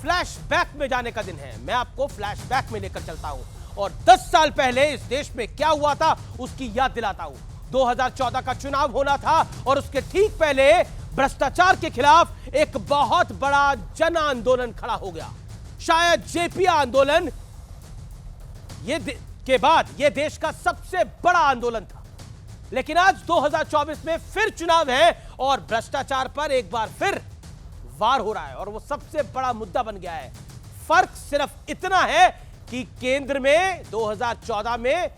Flashback में जाने का दिन है। मैं आपको फ्लैशबैक में लेकर चलता हूं और 10 साल पहले इस देश में क्या हुआ था उसकी याद दिलाता हूं। 2014 का चुनाव होना था और उसके ठीक पहले भ्रष्टाचार के खिलाफ एक बहुत बड़ा जन आंदोलन खड़ा हो गया। शायद जेपी आंदोलन के बाद यह देश का सबसे बड़ा आंदोलन था। लेकिन आज 2024 में फिर चुनाव है और भ्रष्टाचार पर एक बार फिर वार हो रहा है और वो सबसे बड़ा मुद्दा बन गया है। फर्क सिर्फ इतना है कि केंद्र में 2014 में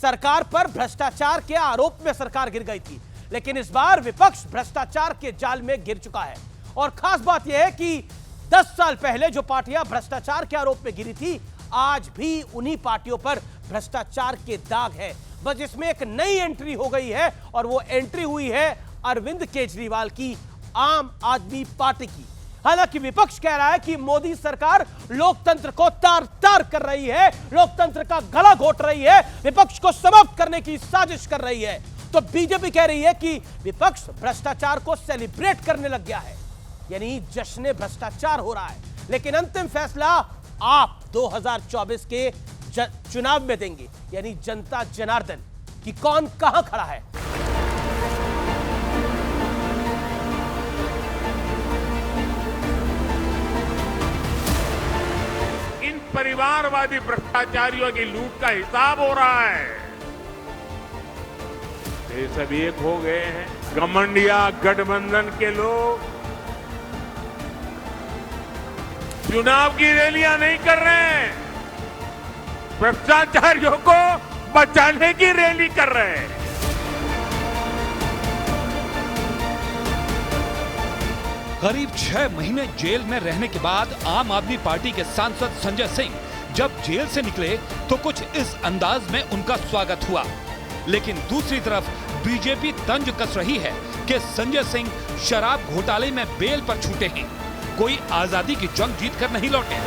सरकार पर भ्रष्टाचार के आरोप में सरकार गिर गई थी, लेकिन इस बार विपक्ष भ्रष्टाचार के जाल में गिर चुका है। और खास बात यह है कि 10 साल पहले जो पार्टियां भ्रष्टाचार के आरोप में गिरी थी, आज भी उन्हीं पार्टियों पर भ्रष्टाचार के दाग है। बस इसमें एक नई एंट्री हो गई है और वो एंट्री हुई है अरविंद केजरीवाल की, आम आदमी पार्टी की। हालांकि विपक्ष कह रहा है कि मोदी सरकार लोकतंत्र को तार तार कर रही है, लोकतंत्र का गला घोट रही है, विपक्ष को समाप्त करने की साजिश कर रही है। तो बीजेपी कह रही है कि विपक्ष भ्रष्टाचार को सेलिब्रेट करने लग गया है, यानी जश्न भ्रष्टाचार हो रहा है। लेकिन अंतिम फैसला आप 2024 के चुनाव में देंगे, यानी जनता जनार्दन कि कौन कहां खड़ा है। इन परिवारवादी भ्रष्टाचारियों की लूट का हिसाब हो रहा है। ये सब एक हो गए हैं। घमंडिया गठबंधन के लोग चुनाव की रैलियां नहीं कर रहे हैं, भ्रष्टाचारियों को बचाने की रैली कर रहे हैं। करीब 6 महीने जेल में रहने के बाद आम आदमी पार्टी के सांसद संजय सिंह जब जेल से निकले तो कुछ इस अंदाज में उनका स्वागत हुआ। लेकिन दूसरी तरफ बीजेपी तंज कस रही है कि संजय सिंह शराब घोटाले में बेल पर छूटे हैं, कोई आजादी की जंग जीत कर नहीं लौटे।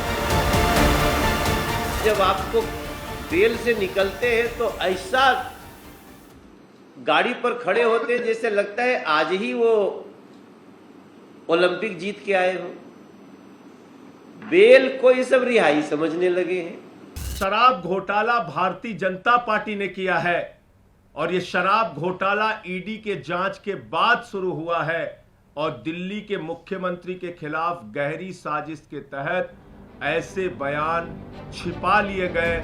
जब आपको बेल से निकलते हैं तो ऐसा गाड़ी पर खड़े होते हैं जैसे लगता है आज ही वो ओलंपिक जीत के आए हो। बेल को ये सब रिहाई समझने लगे हैं। शराब घोटाला भारतीय जनता पार्टी ने किया है और ये शराब घोटाला ईडी के जांच के बाद शुरू हुआ है और दिल्ली के मुख्यमंत्री के खिलाफ गहरी साजिश के तहत ऐसे बयान छिपा लिए गए।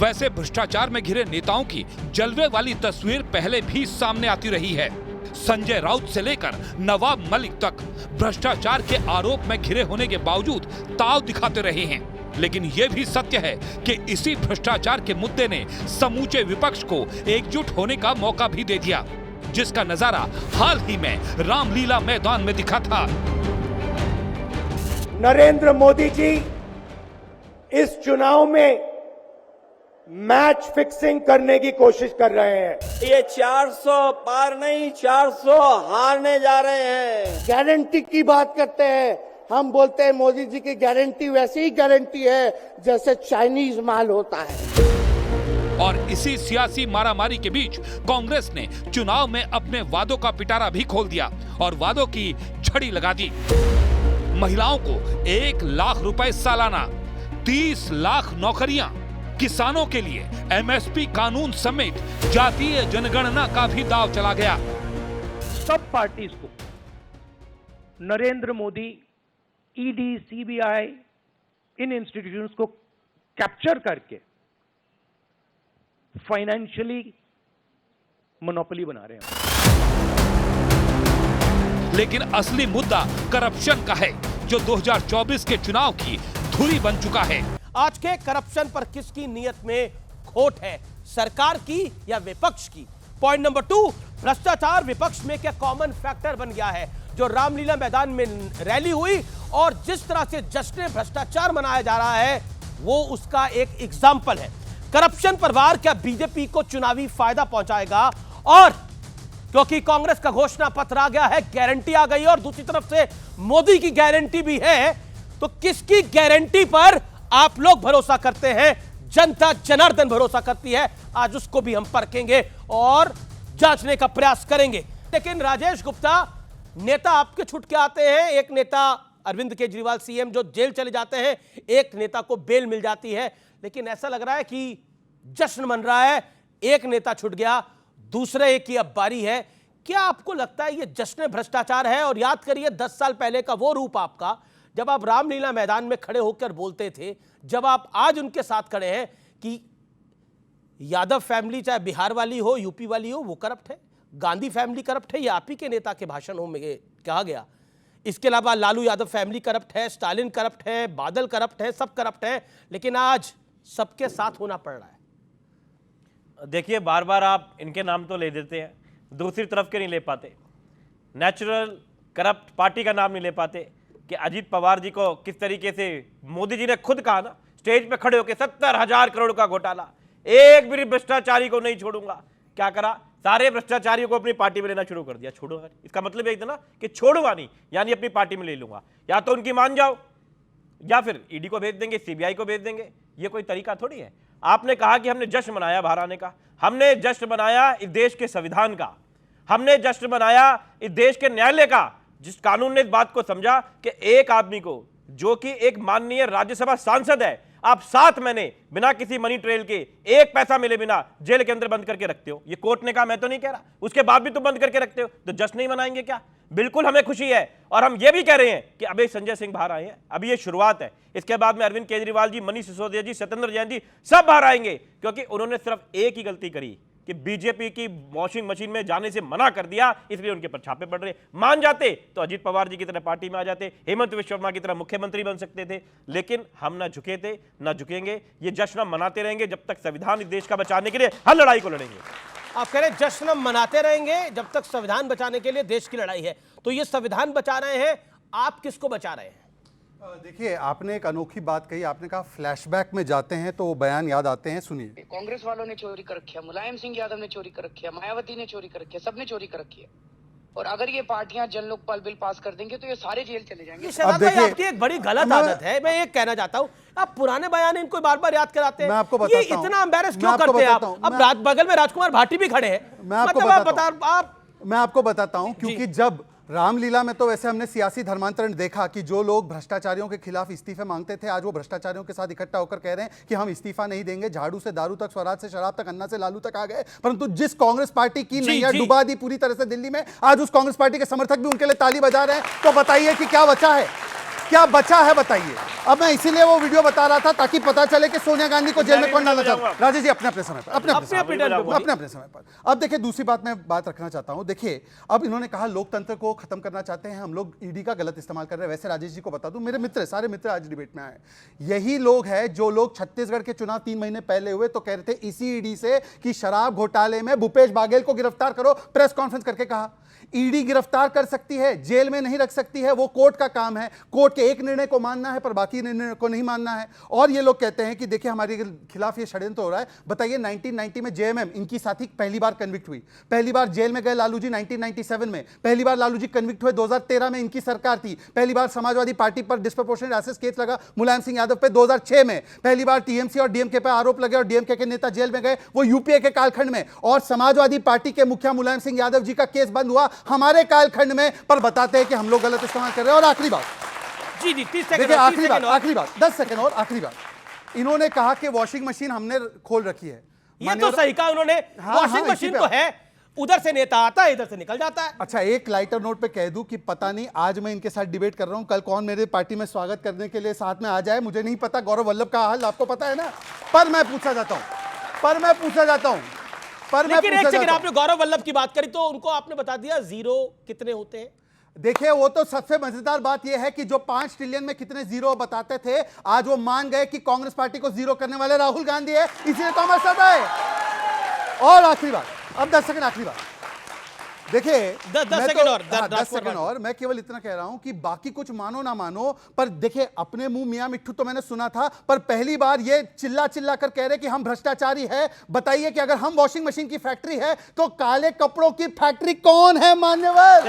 वैसे भ्रष्टाचार में घिरे नेताओं की जलवे वाली तस्वीर पहले भी सामने आती रही है। संजय राउत से लेकर नवाब मलिक तक भ्रष्टाचार के आरोप में घिरे होने के बावजूद ताव दिखाते रहे हैं। लेकिन यह भी सत्य है कि इसी भ्रष्टाचार के मुद्दे ने समूचे विपक्ष को एकजुट होने का मौका भी दे दिया, जिसका नजारा हाल ही में रामलीला मैदान में दिखा था। नरेंद्र मोदी जी इस चुनाव में मैच फिक्सिंग करने की कोशिश कर रहे हैं। ये 400 पार नहीं 400 हारने जा रहे हैं। गारंटी की बात करते हैं, हम बोलते हैं मोदी जी की गारंटी वैसी ही गारंटी है जैसे चाइनीज माल होता है। और इसी सियासी मारामारी के बीच कांग्रेस ने चुनाव में अपने वादों का पिटारा भी खोल दिया और वादों की झड़ी लगा दी। महिलाओं को 1 लाख रुपए सालाना, 30 लाख नौकरियां, किसानों के लिए एमएसपी कानून समेत जातीय जनगणना का भी दांव चला गया। सब पार्टीज को नरेंद्र मोदी, ईडी, सीबीआई, इन इंस्टीट्यूशंस को कैप्चर करके फाइनेंशियली मोनोपोली बना रहे हैं। लेकिन असली मुद्दा करप्शन का है, जो 2024 के चुनाव की धुरी बन चुका है। आज के करप्शन पर किसकी नीयत में खोट है, सरकार की या विपक्ष की? पॉइंट नंबर 2, भ्रष्टाचार विपक्ष में क्या कॉमन फैक्टर बन गया है? जो रामलीला मैदान में रैली हुई और जिस तरह से जश्न भ्रष्टाचार मनाया जा रहा है वो उसका एक एग्जाम्पल है। करप्शन पर वार क्या बीजेपी को चुनावी फायदा पहुंचाएगा? और क्योंकि कांग्रेस का घोषणा पत्र आ गया है, गारंटी आ गई और दूसरी तरफ से मोदी की गारंटी भी है, तो किसकी गारंटी पर आप लोग भरोसा करते हैं? जनता जनार्दन भरोसा करती है। आज उसको भी हम परखेंगे और जांचने का प्रयास करेंगे। लेकिन राजेश गुप्ता, नेता आपके छुट के आते हैं, एक नेता अरविंद केजरीवाल सीएम जो जेल चले जाते हैं, एक नेता को बेल मिल जाती है, लेकिन ऐसा लग रहा है कि जश्न मन रहा है। एक नेता छूट गया, दूसरे की अब बारी है। क्या आपको लगता है ये जश्न भ्रष्टाचार है? और याद करिए 10 साल पहले का वो रूप आपका, जब आप रामलीला मैदान में खड़े होकर बोलते थे, जब आप आज उनके साथ खड़े हैं कि यादव फैमिली चाहे बिहार वाली हो, यूपी वाली हो, वो करप्ट है, गांधी फैमिली करप्ट है, ये आप ही के नेता के भाषणों में कहा गया। इसके अलावा लालू यादव फैमिली करप्ट है, स्टालिन करप्ट है, बादल करप्ट है, सब करप्ट है, लेकिन आज सबके साथ होना पड़ रहा है। देखिए, बार बार आप इनके नाम तो ले देते हैं, दूसरी तरफ के नहीं ले पाते। नेचुरल करप्ट पार्टी का नाम नहीं ले पाते कि अजीत पवार जी को किस तरीके से मोदी जी ने खुद कहा ना, स्टेज पे खड़े होकर 70,000 करोड़ का घोटाला, एक भी भ्रष्टाचारी को नहीं छोड़ूंगा। क्या करा? सारे भ्रष्टाचारियों को अपनी पार्टी में लेना शुरू कर दिया। छोड़ो, इसका मतलब यही था ना कि छोड़ूंगा नहीं, यानी अपनी पार्टी में ले लूंगा। या तो उनकी मान जाओ या फिर ईडी को भेज देंगे, सीबीआई को भेज देंगे। ये कोई तरीका थोड़ी है। आपने कहा कि हमने जश्न मनाया बाहर आने का, हमने जश्न मनाया इस देश के संविधान का, हमने जश्न मनाया इस देश के न्यायालय का, जिस कानून ने इस बात को समझा कि एक आदमी को जो कि एक माननीय राज्यसभा सांसद है, आप 7 महीने बिना किसी मनी ट्रेल के, एक पैसा मिले बिना जेल के अंदर बंद करके रखते हो। ये कोर्ट ने कहा, मैं तो नहीं कह रहा, उसके बाद भी तुम बंद करके रखते हो, तो जश्न नहीं मनाएंगे क्या? बिल्कुल हमें खुशी है। और हम ये भी कह रहे हैं कि अभी संजय सिंह बाहर आए हैं, अभी ये शुरुआत है। इसके बाद में अरविंद केजरीवाल जी, मनीष सिसोदिया जी, सत्येंद्र जैन जी सब बाहर आएंगे, क्योंकि उन्होंने सिर्फ एक ही गलती करी कि बीजेपी की वॉशिंग मशीन में जाने से मना कर दिया, इसलिए उनके पर छापे पड़ रहे। मान जाते तो अजीत पवार जी की तरह पार्टी में आ जाते, हेमंत विश्व शर्मा की तरह मुख्यमंत्री बन सकते थे, लेकिन हम ना झुके थे, ना झुकेंगे। ये जश्न मनाते रहेंगे जब तक संविधान इस देश का बचाने के लिए हर लड़ाई को लड़ेंगे। आप कह रहे हैं जश्न मनाते रहेंगे जब तक संविधान बचाने के लिए देश की लड़ाई है, तो ये संविधान बचा रहे हैं, आप किसको बचा रहे हैं? देखिए, आपने एक अनोखी बात कही, आपने कहा फ्लैशबैक में जाते हैं तो वो बयान याद आते हैं। सुनिए। कांग्रेस वालों ने चोरी कर रखी है, मुलायम सिंह यादव ने चोरी कर रखी है, मायावती ने चोरी कर रखी है, सबने चोरी कर रखी है। और अगर ये पार्टियां जन लोकपाल बिल पास कर देंगे तो ये सारे जेल चले जाएंगे। शहजाद भाई, आपकी एक बड़ी गलत आदत है, मैं एक कहना चाहता हूँ, आप पुराने बयान इनको बार बार याद कराते हैं। मैं आपको बताता ये इतना एम्बैरेस क्यों करते हैं आप? अब बगल में राजकुमार भाटी भी खड़े हैं। मैं आपको बताता हूँ, क्योंकि जब रामलीला में तो वैसे हमने सियासी धर्मांतरण देखा कि जो लोग भ्रष्टाचारियों के खिलाफ इस्तीफे मांगते थे, आज वो भ्रष्टाचारियों के साथ इकट्ठा होकर कह रहे हैं कि हम इस्तीफा नहीं देंगे। झाड़ू से दारू तक, स्वराज से शराब तक, अन्ना से लालू तक आ गए। परंतु जिस कांग्रेस पार्टी की नैया डुबा दी पूरी तरह से दिल्ली में, आज उस कांग्रेस पार्टी के समर्थक भी उनके लिए ताली बजा रहे हैं। तो बताइए कि क्या बचा है, क्या बचा है, बताइए। अब मैं इसीलिए वो वीडियो बता रहा था ताकि पता चले कि सोनिया गांधी को जेल में कौन डालना चाहता है। राजेश जी, अपने समय पर, अपने समय पर। अब देखिए, दूसरी बात मैं बात रखना चाहता हूं। देखिए, अब इन्होंने कहा लोकतंत्र को खत्म करना चाहते हैं, हम लोग ईडी का गलत इस्तेमाल कर रहे हैं। वैसे राजेश जी को बता दूं, मेरे मित्र, सारे मित्र आज डिबेट में आए, यही लोग हैं जो लोग छत्तीसगढ़ के चुनाव 3 महीने पहले हुए तो कह रहे थे इसी ईडी से कि शराब घोटाले में भूपेश बाघेल को गिरफ्तार करो। प्रेस कॉन्फ्रेंस करके कहा ईडी गिरफ्तार कर सकती है, जेल में नहीं रख सकती है, वो कोर्ट का काम है। कोर्ट के एक निर्णय को मानना है पर बाकी निर्णय को नहीं मानना है। और ये लोग कहते हैं कि देखिए हमारे खिलाफ ये षड्यंत्र हो रहा है। बताइए, 1990 में जेएमएम, इनकी साथी पहली बार कन्विक्ट हुई, पहली बार जेल में गए लालू जी 1997 में, पहली बार लालू जी कन्विक्ट हुए 2013 में, इनकी सरकार थी। पहली बार समाजवादी पार्टी पर डिस्प्रपोर्शनेट एसेस केस लगा मुलायम सिंह यादव पे 2006 में। पहली बार टीएमसी और डीएमके पर आरोप लगे और डीएमके के नेता जेल में गए, वो यूपीए के कालखंड में। और समाजवादी पार्टी के मुखिया मुलायम सिंह यादव जी का केस बंद हुआ हमारे कालखंड में, पर बताते हैं कि हम लोग गलत इस्तेमाल कर रहे हैं। और आखिरी बात, जी 30 सेकंड, देखिए आखिरी बात 10 सेकंड और आखिरी बात, इन्होंने कहा कि वॉशिंग मशीन हमने खोल रखी है। ये तो सही कहा उन्होंने, वॉशिंग मशीन तो है, उधर से नेता आता है, इधर से निकल जाता है। अच्छा, एक लाइटर नोट पे कह दूं कि पता नहीं आज मैं इनके साथ डिबेट कर रहा हूं, कल कौन मेरे पार्टी में स्वागत करने के लिए साथ में आ जाए, मुझे नहीं पता। गौरव वल्लभ का हाल आपको पता है ना। पर मैं पूछा जाता हूं, लेकिन एक सेकंड, आपने गौरव वल्लभ की बात करी तो उनको आपने बता दिया जीरो कितने होते हैं। देखिए, वो तो सबसे मजेदार बात यह है कि जो 5 ट्रिलियन में कितने जीरो बताते थे, आज वो मान गए कि कांग्रेस पार्टी को जीरो करने वाले राहुल गांधी है, इसलिए कांग्रेस सब है। और आखिरी बात, अब 10 सेकंड आखिरी बात, देखिए 10 सेकंड और मैं केवल इतना कह रहा हूं कि बाकी कुछ मानो ना मानो, पर देखिए अपने मुंह मियां मिट्ठू तो मैंने सुना था, पर पहली बार ये चिल्ला कर कह रहे कि हम भ्रष्टाचारी है। बताइए कि अगर हम वॉशिंग मशीन की फैक्ट्री है तो काले कपड़ों की फैक्ट्री कौन है? मान्यवर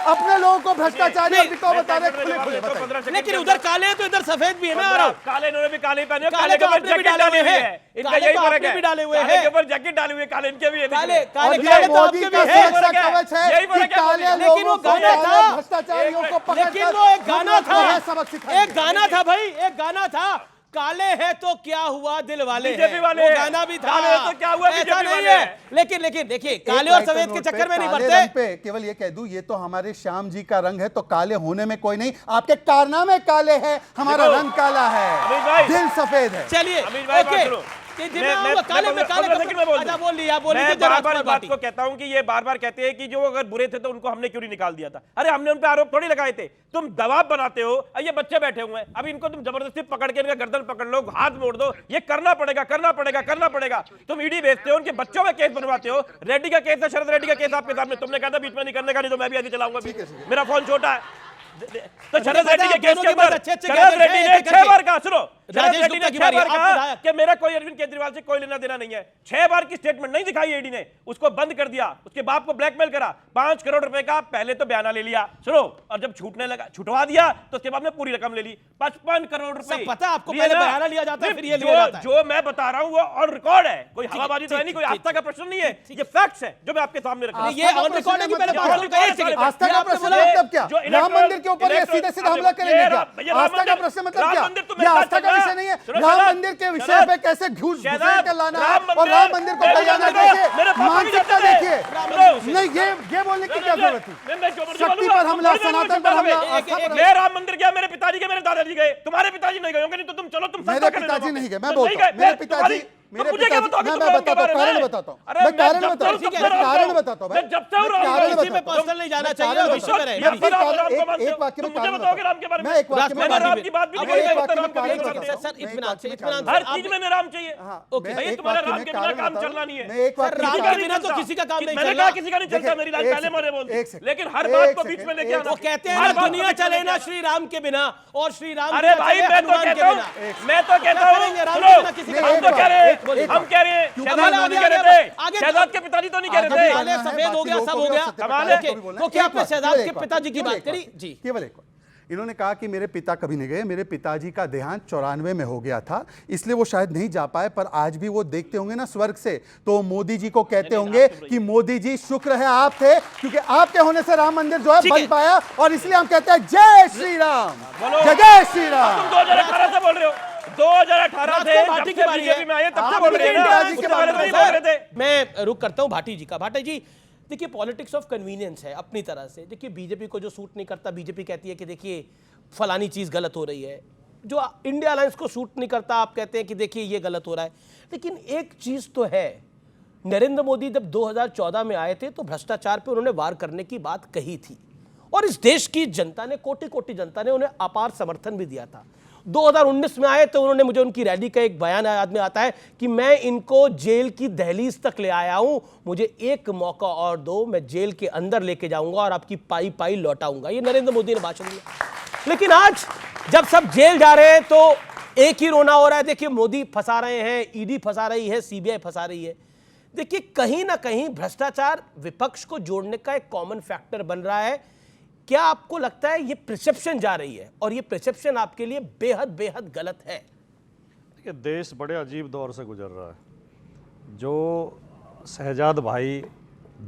अपने लोगों को भ्रष्टाचारी बता रहे, लेकिन उधर काले है तो इधर सफेद भी है ना। काले इन्होंने भी काले पहने, काले के ऊपर जैकेट डाले हुए हैं, इनका यही फर्क है, भी डाले हुए हैं, काले के ऊपर जैकेट डाले हुए, काले इनके भी है, काले तो आपके भी है। सच है यही बोला कि क्या काले बोली? लेकिन वो लोगों को गाना काले था। भ्रष्टाचारियों को पकड़ लेकिन वो एक गाना था, सबक सिखाएंगे। एक गाना था भाई, एक गाना था, काले हैं तो क्या हुआ दिल वाले बीजेपी हैं, वाले वो हैं। गाना भी था। काले हैं तो क्या हुआ, ऐसा बीजेपी नहीं वाले है। हैं। लेकिन देखिए, एक काले और लाइटर सफेद के नोट चक्कर में नहीं काले पड़ते। रंग पे केवल ये कह दूं, ये तो हमारे श्याम जी का रंग है, तो काले होने में कोई नहीं, आपके कारनामे काले हैं, हमारा देखो, रंग काला अमित भाई, है, दिल सफेद है। चलिए अमित भाई, ओके, बात सुनो। काले में काले अच्छा बोल लिया मैं बार-बार इस बात को कहता हूं कि ये बार-बार कहते हैं कि जो अगर बुरे थे तो उनको हमने क्यों नहीं निकाल दिया था। अरे हमने उन पे आरोप थोड़ी लगाए थे, तुम दबाव बनाते हो। ये बच्चे बैठे हुए हैं, अब इनको तुम जबरदस्ती पकड़ के इनका गर्दन पकड़ लो, हाथ मोड़ दो, ये करना पड़ेगा, करना पड़ेगा, करना पड़ेगा। तुम ईडी भेजते हो, उनके बच्चों का केस बनवाते हो। रेड्डी का केस है, शरद रेड्डी का केस आपके सामने, तुमने कहा था बीच में नहीं करने का, नहीं तो मैं भी ऐसे चलाऊंगा। मेरा फोन छोटा है तो शरद रेड्डी के केस के अंदर शरद रेड्डी ने 6 बार कहा, सुनो, शरद रेड्डी ने 6 बार कहा कि मेरा कोई अरविंद केजरीवाल से कोई लेना देना नहीं है। 6 बार की स्टेटमेंट नहीं दिखाई ईडी ने, उसको बंद कर दिया, उसके बाप को ब्लैकमेल करा, 5 करोड़ रुपए का पहले तो बयाना ले लिया, सुनो, और जब छूटने लगा, छुटवा दिया तो उसके बाद में पूरी रकम ले ली, 55 करोड़ रुपए। पता है आपको, पहले बयाना लिया जाता है, फिर ये लिया जाता है। जो मैं बता रहा हूं वो ऑन रिकॉर्ड है, कोई हवाबाजी तो है नहीं, कोई आस्था का प्रश्न नहीं है, ये फैक्ट्स है जो मैं आपके सामने रख रहा हूं। ये ऑन रिकॉर्ड है कि पहले बात करो, एक सेकंड। आस्था का प्रश्न मतलब क्या? राम मंदिर के ऊपर ये सीधे सीधे हमला करेंगे क्या? आस्था का प्रश्न मतलब क्या? ये आस्था का विषय नहीं है। राम मंदिर के विषय पे कैसे घूस कर लाना है और राम मंदिर को कल्याण देखिए, मानसिकता देखिए। नहीं, ये बोलने की क्या जरूरत है? शक्ति पर हमला, सनातन पर हमला, आस्था पर। मैं राम मंदिर गया, मेरे पिताजी के, मेरे दादाजी गए, तुम्हारे पिताजी नहीं गए होंगे, नहीं तो तुम चलो, तुम मेरे पिताजी नहीं गए, मैं बोलता हूं, मेरे पिताजी, मैं बताता हूं, कारण बताता हूं, मैं कारण बताता हूं, कारण बताता हूं, जब से किसी पे पर्सनल नहीं जाना चाहिए, विषय में रहे। एक वाक्य में कारण बताता हूं, मैं एक वाक्य में राम की बात भी नहीं एक वाक्य में करी, कारण राम बताता हूं, सर इत्मीनान से, इत्मीनान से। हर चीज में राम चाहिए। ओके, भाई तुम्हारा राम के बिना काम चलना नहीं है। मैं एक वाक्य राम में के बिना तो किसी का काम नहीं मैंने चलना। कहा किसी का नहीं चलता, मेरी लाइन पहले मारे बोल, लेकिन हर बात को बीच में लेके आना। वो कहते हैं ना, दुनिया चले ना श्री राम के बिना, और श्री राम अरे भाई मैं तो कहता हूँ, हम कह रहे हैं शहजाद के पिताजी तो नहीं कह रहे थे। काले सफेद हो गया, सब हो गया, कमाल है। तो क्या आपने शहजाद के पिताजी की बात करी? जी, केवल एक बार। इन्होंने कहा कि मेरे पिता कभी नहीं गए, मेरे पिताजी का देहांत 94 में हो गया था, इसलिए वो शायद नहीं जा पाए, पर आज भी वो देखते होंगे ना स्वर्ग से, तो मोदी जी को कहते होंगे कि मोदी जी शुक्र है आप थे, क्योंकि आपके होने से राम मंदिर जो है बन पाया, और इसलिए हम कहते हैं जय श्री राम, जय श्री राम। तुम 2018 से बोल रहे हो, 2018 से भाटी की जब बारी बीजेपी है। में आए तब से बोल रहे हैं ना, उसके बारे में नहीं बोल रहे थे। मैं रुक करता हूं भाटी जी का। भाटी जी देखिए, पॉलिटिक्स ऑफ कन्वीनियंस है अपनी तरह से। देखिए, बीजेपी को जो सूट नहीं करता, बीजेपी कहती है कि देखिए फलानी चीज गलत हो रही है। जो इंडिया अलायंस को सूट नहीं करता, आप कहते हैं कि देखिए ये गलत हो रहा है। लेकिन एक चीज तो है, नरेंद्र मोदी जब 2014 में आए थे तो भ्रष्टाचार पे उन्होंने वार करने की बात कही थी, और इस देश की जनता ने, कोटि कोटि जनता ने उन्हें अपार समर्थन भी दिया था। 2019 में आए तो उन्होंने, मुझे उनकी रैली का एक बयान याद में आता है कि मैं इनको जेल की दहलीज तक ले आया हूं, मुझे एक मौका और दो, मैं जेल के अंदर लेके जाऊंगा और आपकी पाई पाई लौटाऊंगा। ये नरेंद्र मोदी ने भाषण दिया। लेकिन आज जब सब जेल जा रहे हैं तो एक ही रोना हो रहा है। देखिए, मोदी फंसा रहे हैं, ईडी फंसा रही है, सीबीआई फंसा रही है। देखिए, कहीं ना कहीं भ्रष्टाचार विपक्ष को जोड़ने का एक कॉमन फैक्टर बन रहा है। क्या आपको लगता है ये परसेप्शन जा रही है, और ये परसेप्शन आपके लिए बेहद बेहद गलत है? देखिए, देश बड़े अजीब दौर से गुजर रहा है। जो शहजाद भाई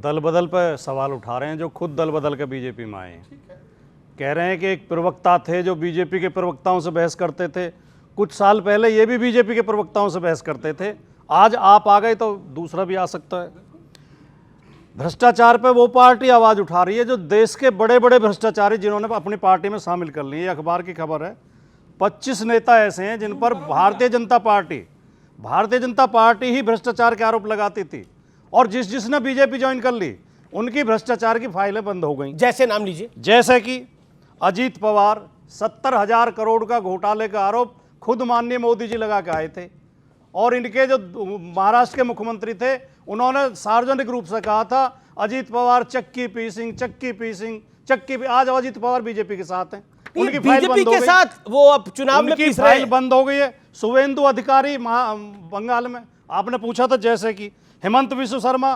दल बदल पर सवाल उठा रहे हैं, जो खुद दल बदल के बीजेपी में आए हैं, कह रहे हैं कि एक प्रवक्ता थे जो बीजेपी के प्रवक्ताओं से बहस करते थे, कुछ साल पहले ये भी बीजेपी के प्रवक्ताओं से बहस करते थे, आज आप आ गए तो दूसरा भी आ सकता है। भ्रष्टाचार पे वो पार्टी आवाज़ उठा रही है जो देश के बड़े बड़े भ्रष्टाचारी जिन्होंने अपनी पार्टी में शामिल कर लिए। अखबार की खबर है, 25 नेता ऐसे हैं जिन पर भारतीय जनता पार्टी ही भ्रष्टाचार के आरोप लगाती थी, और जिसने बीजेपी ज्वाइन कर ली उनकी भ्रष्टाचार की फाइलें बंद हो गई। जैसे नाम लीजिए। जैसे कि अजीत पवार, 70,000 करोड़ का घोटाले का आरोप खुद माननीय मोदी जी लगा के आए थे, और इनके जो महाराष्ट्र के मुख्यमंत्री थे उन्होंने सार्वजनिक रूप से कहा था अजीत पवार चक्की पीसिंग। आज अजीत पवार बीजेपी के साथ हैं, उनकी फाइल बंद हो गई, के साथ वो अब चुनाव में उनकी फाइल बंद हो गई है। शुभेंदु अधिकारी बंगाल में, आपने पूछा था, जैसे कि हेमंत विश्व शर्मा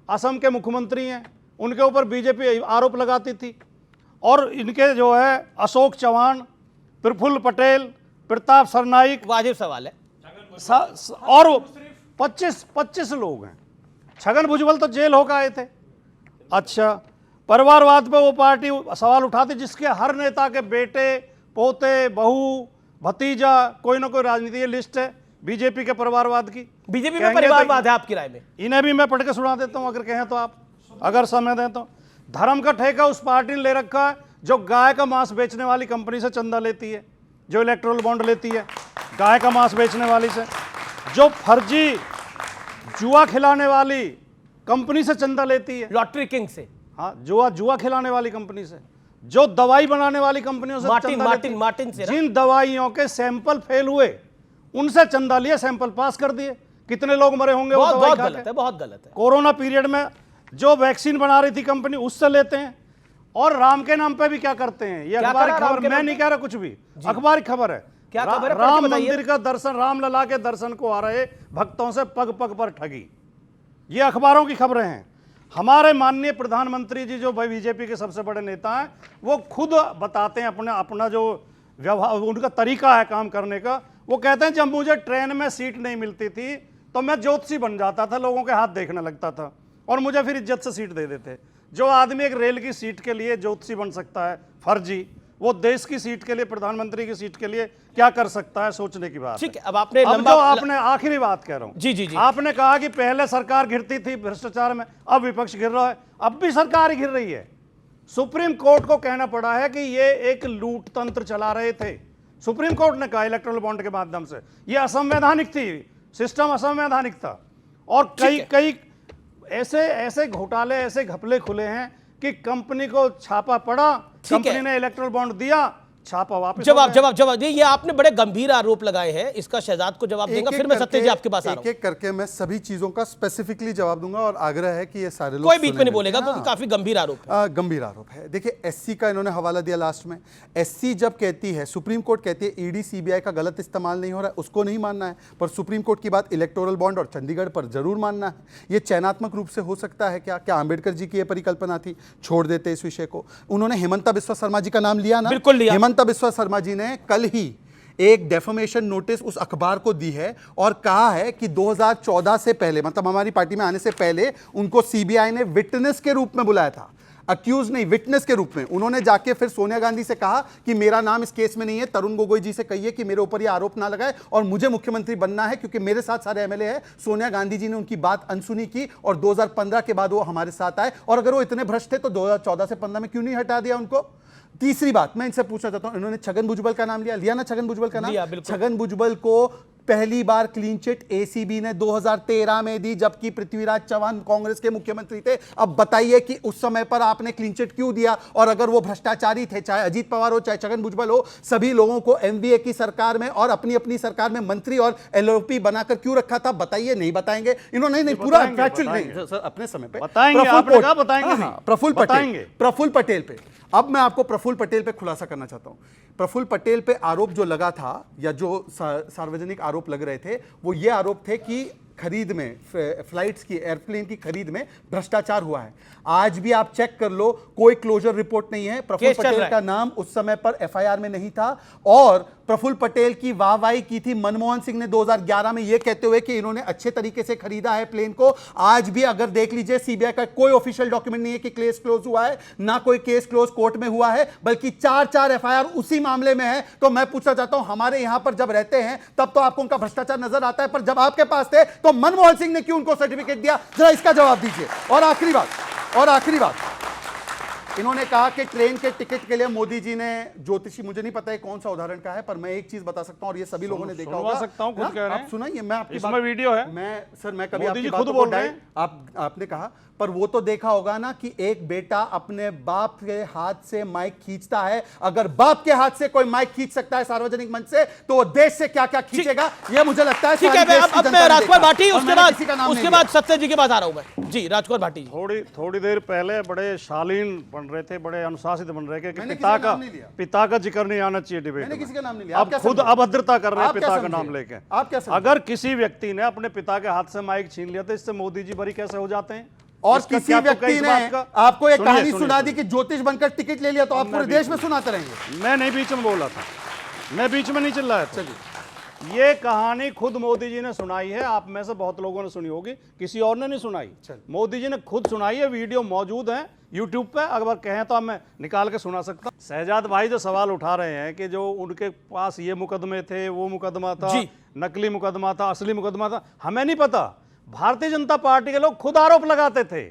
असम के मुख्यमंत्री हैं, उनके ऊपर बीजेपी आरोप लगाती थी, और इनके जो है अशोक चौहान, प्रफुल्ल पटेल, प्रताप सरनाइक, वाजिब सवाल है, और 25 लोग हैं। छगन भुजबल तो जेल होकर आए थे, अच्छा, परिवारवाद पे वो पार्टी सवाल उठाती जिसके हर नेता के बेटे, पोते, बहू, भतीजा कोई ना कोई राजनीतिक लिस्ट है बीजेपी के परिवारवाद की। बीजेपी में परिवारवाद है आपकी राय में? इन्हें भी मैं पढ़ के सुना देता हूं अगर कहें तो, आप अगर समय दें तो। धर्म का ठेका उस पार्टी ने ले रखा है जो गाय का मांस बेचने वाली कंपनी से चंदा लेती है, जो इलेक्टोरल बॉन्ड लेती है गाय का मांस बेचने वाली से, जो फर्जी जुआ खिलाने वाली कंपनी से चंदा लेती है, लॉटरी किंग से, हाँ जुआ खिलाने वाली कंपनी से, जो दवाई बनाने वाली कंपनियों से चंदा लेती है, मार्टिन से, जिन दवाइयों के सैंपल फेल हुए उनसे चंदा लिए, सैंपल पास कर दिए। कितने लोग मरे होंगे? बहुत गलत है, बहुत गलत है। कोरोना पीरियड में जो वैक्सीन बना रही थी कंपनी उससे लेते हैं। और राम के नाम पे भी क्या करते हैं, ये अखबार की खबर, मैं नहीं कह रहा कुछ भी, अखबार की खबर है। क्या खबर है? राम मंदिर का दर्शन, रामलला के दर्शन को आ रहे भक्तों से पग पग पर ठगी, ये अखबारों की खबरें हैं। हमारे माननीय प्रधानमंत्री जी जो बीजेपी के सबसे बड़े नेता हैं, वो खुद बताते हैं अपना जो व्यवहार, उनका तरीका है काम करने का। वो कहते हैं जब मुझे ट्रेन में सीट नहीं मिलती थी तो मैं ज्योतिषी बन जाता था, लोगों के हाथ देखने लगता था और मुझे फिर इज्जत से सीट दे देते। जो आदमी एक रेल की सीट के लिए ज्योतिषी बन सकता है फर्जी, वो देश की सीट के लिए, प्रधानमंत्री की सीट के लिए क्या कर सकता है, सोचने की बात। ठीक है, अब आपने आपने आखिरी बात कह रहा हूं, जी, आपने कहा कि पहले सरकार घिरती थी भ्रष्टाचार में, अब विपक्ष घिर रहा है, अब भी सरकार ही घिर रही है। सुप्रीम कोर्ट को कहना पड़ा है कि ये एक लूट तंत्र चला रहे थे। सुप्रीम कोर्ट ने कहा इलेक्टोरल बॉन्ड के माध्यम से ये असंवैधानिक थी, सिस्टम असंवैधानिक था। और कई ऐसे घोटाले, ऐसे घपले खुले हैं कि कंपनी को छापा पड़ा, कंपनी ने इलेक्ट्रल बॉन्ड दिया, छापा वापस। जवाब ये आपने बड़े गंभीर आरोप लगाए हैं, इसका शहजाद को जवाब देगा, फिर मैं सत्य जी आपके पास आ रहा हूं। एक करके मैं सभी चीजों का स्पेसिफिकली जवाब दूंगा और आग्रह है कि ये सारे लोग कोई बीच में नहीं बोलेगा क्योंकि काफी गंभीर आरोप है। गंभीर आरोप है। देखिए एससी का इन्होंने हवाला दिया लास्ट में। एससी जब कहती है, सुप्रीम कोर्ट कहती है ईडी सीबीआई का गलत इस्तेमाल नहीं हो रहा है, उसको नहीं मानना है, पर सुप्रीम कोर्ट की बात इलेक्टोरल बॉन्ड और चंडीगढ़ पर जरूर मानना है। ये चयनात्मक रूप से हो सकता है क्या आंबेडकर जी की यह परिकल्पना थी? छोड़ देते इस विषय को। उन्होंने हेमंता बिस्वा शर्मा जी का नाम लिया ना, बिल्कुल लिया। हेमंता बिस्वा शर्मा जी ने कल ही एक डेफमेशन नोटिस उस अखबार को दी है और कहा है कि 2014 से पहले, मतलब हमारी पार्टी में आने से पहले, उनको सीबीआई ने विटनेस के रूप में बुलाया था, अक्यूज नहीं, विटनेस के रूप में। उन्होंने जाके फिर सोनिया गांधी से कहा कि मेरा नाम इस केस में नहीं है, तरुण गोगोई जी से कहिए कि मेरे ऊपर ये आरोप ना लगाए और मुझे मुख्यमंत्री बनना है क्योंकि मेरे साथ सारे एमएलए हैं। सोनिया गांधी जी ने उनकी बात अनसुनी की और 2015 के बाद वो हमारे साथ आए। और अगर वो इतने भ्रष्ट थे तो 2014 से 15 में क्यों नहीं हटा दिया उनको? तीसरी बात मैं इनसे पूछना चाहता हूं, इन्होंने छगन भुजबल का नाम लिया ना, छगन भुजबल का नाम। छगन भुजबल को पहली बार क्लीन चिट एसीबी ने 2013 में दी जबकि पृथ्वीराज चौहान कांग्रेस के मुख्यमंत्री थे। अब बताइए कि उस समय पर आपने क्लीन चिट क्यों दिया? और अगर वो भ्रष्टाचारी थे, चाहे अजीत पवार हो चाहे छगन भुजबल हो, सभी लोगों को एमवीए की सरकार में और अपनी अपनी सरकार में मंत्री और एलओपी बनाकर क्यों रखा था? बताइए। नहीं बताएंगे इन्होंने, नहीं पूरा फैक्चुअल नहीं सर, अपने समय पे प्रफुल्ल पटेल पे। अब मैं आपको प्रफुल्ल पटेल पे खुलासा करना चाहता हूं। प्रफुल्ल पटेल पे आरोप जो लगा था या जो सार्वजनिक आरोप लग रहे थे, वो ये आरोप थे कि खरीद में, फ्लाइट्स की, एयरप्लेन की खरीद में भ्रष्टाचार हुआ है। आज भी आप चेक कर लो, कोई क्लोजर रिपोर्ट नहीं है। प्रफुल्ल पटेल का नाम उस समय पर एफआईआर में नहीं था। और प्रफुल्ल पटेल की वाहवाही की थी मनमोहन सिंह ने 2011 में यह कहते हुए कि इन्होंने अच्छे तरीके से खरीदा है प्लेन को। आज भी अगर देख लीजिए, सीबीआई का कोई ऑफिशियल डॉक्यूमेंट नहीं है कि केस क्लोज हुआ है, ना कोई केस क्लोज कोर्ट में हुआ है, बल्कि 4 एफआईआर उसी मामले में है। तो मैं पूछना चाहता हूं, हमारे यहां पर जब रहते हैं तब तो आपको उनका भ्रष्टाचार नजर आता है, पर जब आपके पास थे तो मनमोहन सिंह ने क्यों उनको सर्टिफिकेट दिया? जरा इसका जवाब दीजिए। और आखिरी बात, इन्होंने कहा कि ट्रेन के टिकट के लिए मोदी जी ने ज्योतिषी, मुझे नहीं पता है कौन सा उदाहरण का है, पर मैं एक चीज बता सकता हूं और ये सभी लोगों ने देखा होगा। सकता हूं, खुद कह रहे हैं। आप सुनाइए, मैं आपकी बात, वीडियो है। मैं कभी आपकी बात खुद बोल रहे हैं, आपने कहा, पर वो तो देखा होगा ना कि एक बेटा अपने बाप के हाथ से माइक खींचता है। अगर बाप के हाथ से कोई माइक खींच सकता है सार्वजनिक मंच से, तो वो देश से क्या क्या खींचेगा, ये मुझे लगता है। ठीक है, अब मैं राजकुमार भाटी, उसके बाद सत्य जी के पास आ रहा हूं मैं। जी, राजकुमार भाटी जी, थोड़ी देर पहले बड़े शालीन बन रहे थे, बड़े अनुशासित बन रहे थे कि पिता का जिक्र नहीं आना चाहिए डिबेट में। किसी का नाम नहीं लिया। अब खुद अभद्रता कर रहे हैं पिता का नाम लेके। आप क्या समझे? अगर किसी व्यक्ति ने अपने पिता के हाथ से माइक छीन लिया तो इससे मोदी जी बरी कैसे हो जाते हैं? और किसी व्यक्ति ने आपको एक कहानी सुना दी कि ज्योतिष बनकर टिकट ले लिया तो आप पूरे देश में सुनाते रहेंगे। मैं नहीं बीच में बोला था, मैं बीच में नहीं चिल्लाया था। ये कहानी खुद मोदी जी ने सुनाई है, आप में से बहुत लोगों ने सुनी होगी, किसी और ने नहीं सुनाई। मोदी जी ने खुद सुनाई है, वीडियो मौजूद है यूट्यूब पे, अगर कहें तो मैं निकाल के सुना सकता हूं। शहजाद भाई जो सवाल उठा रहे हैं कि जो उनके पास ये मुकदमे थे, वो मुकदमा था, नकली मुकदमा था, असली मुकदमा था, हमें नहीं पता। भारतीय जनता पार्टी के लोग खुद आरोप लगाते थे।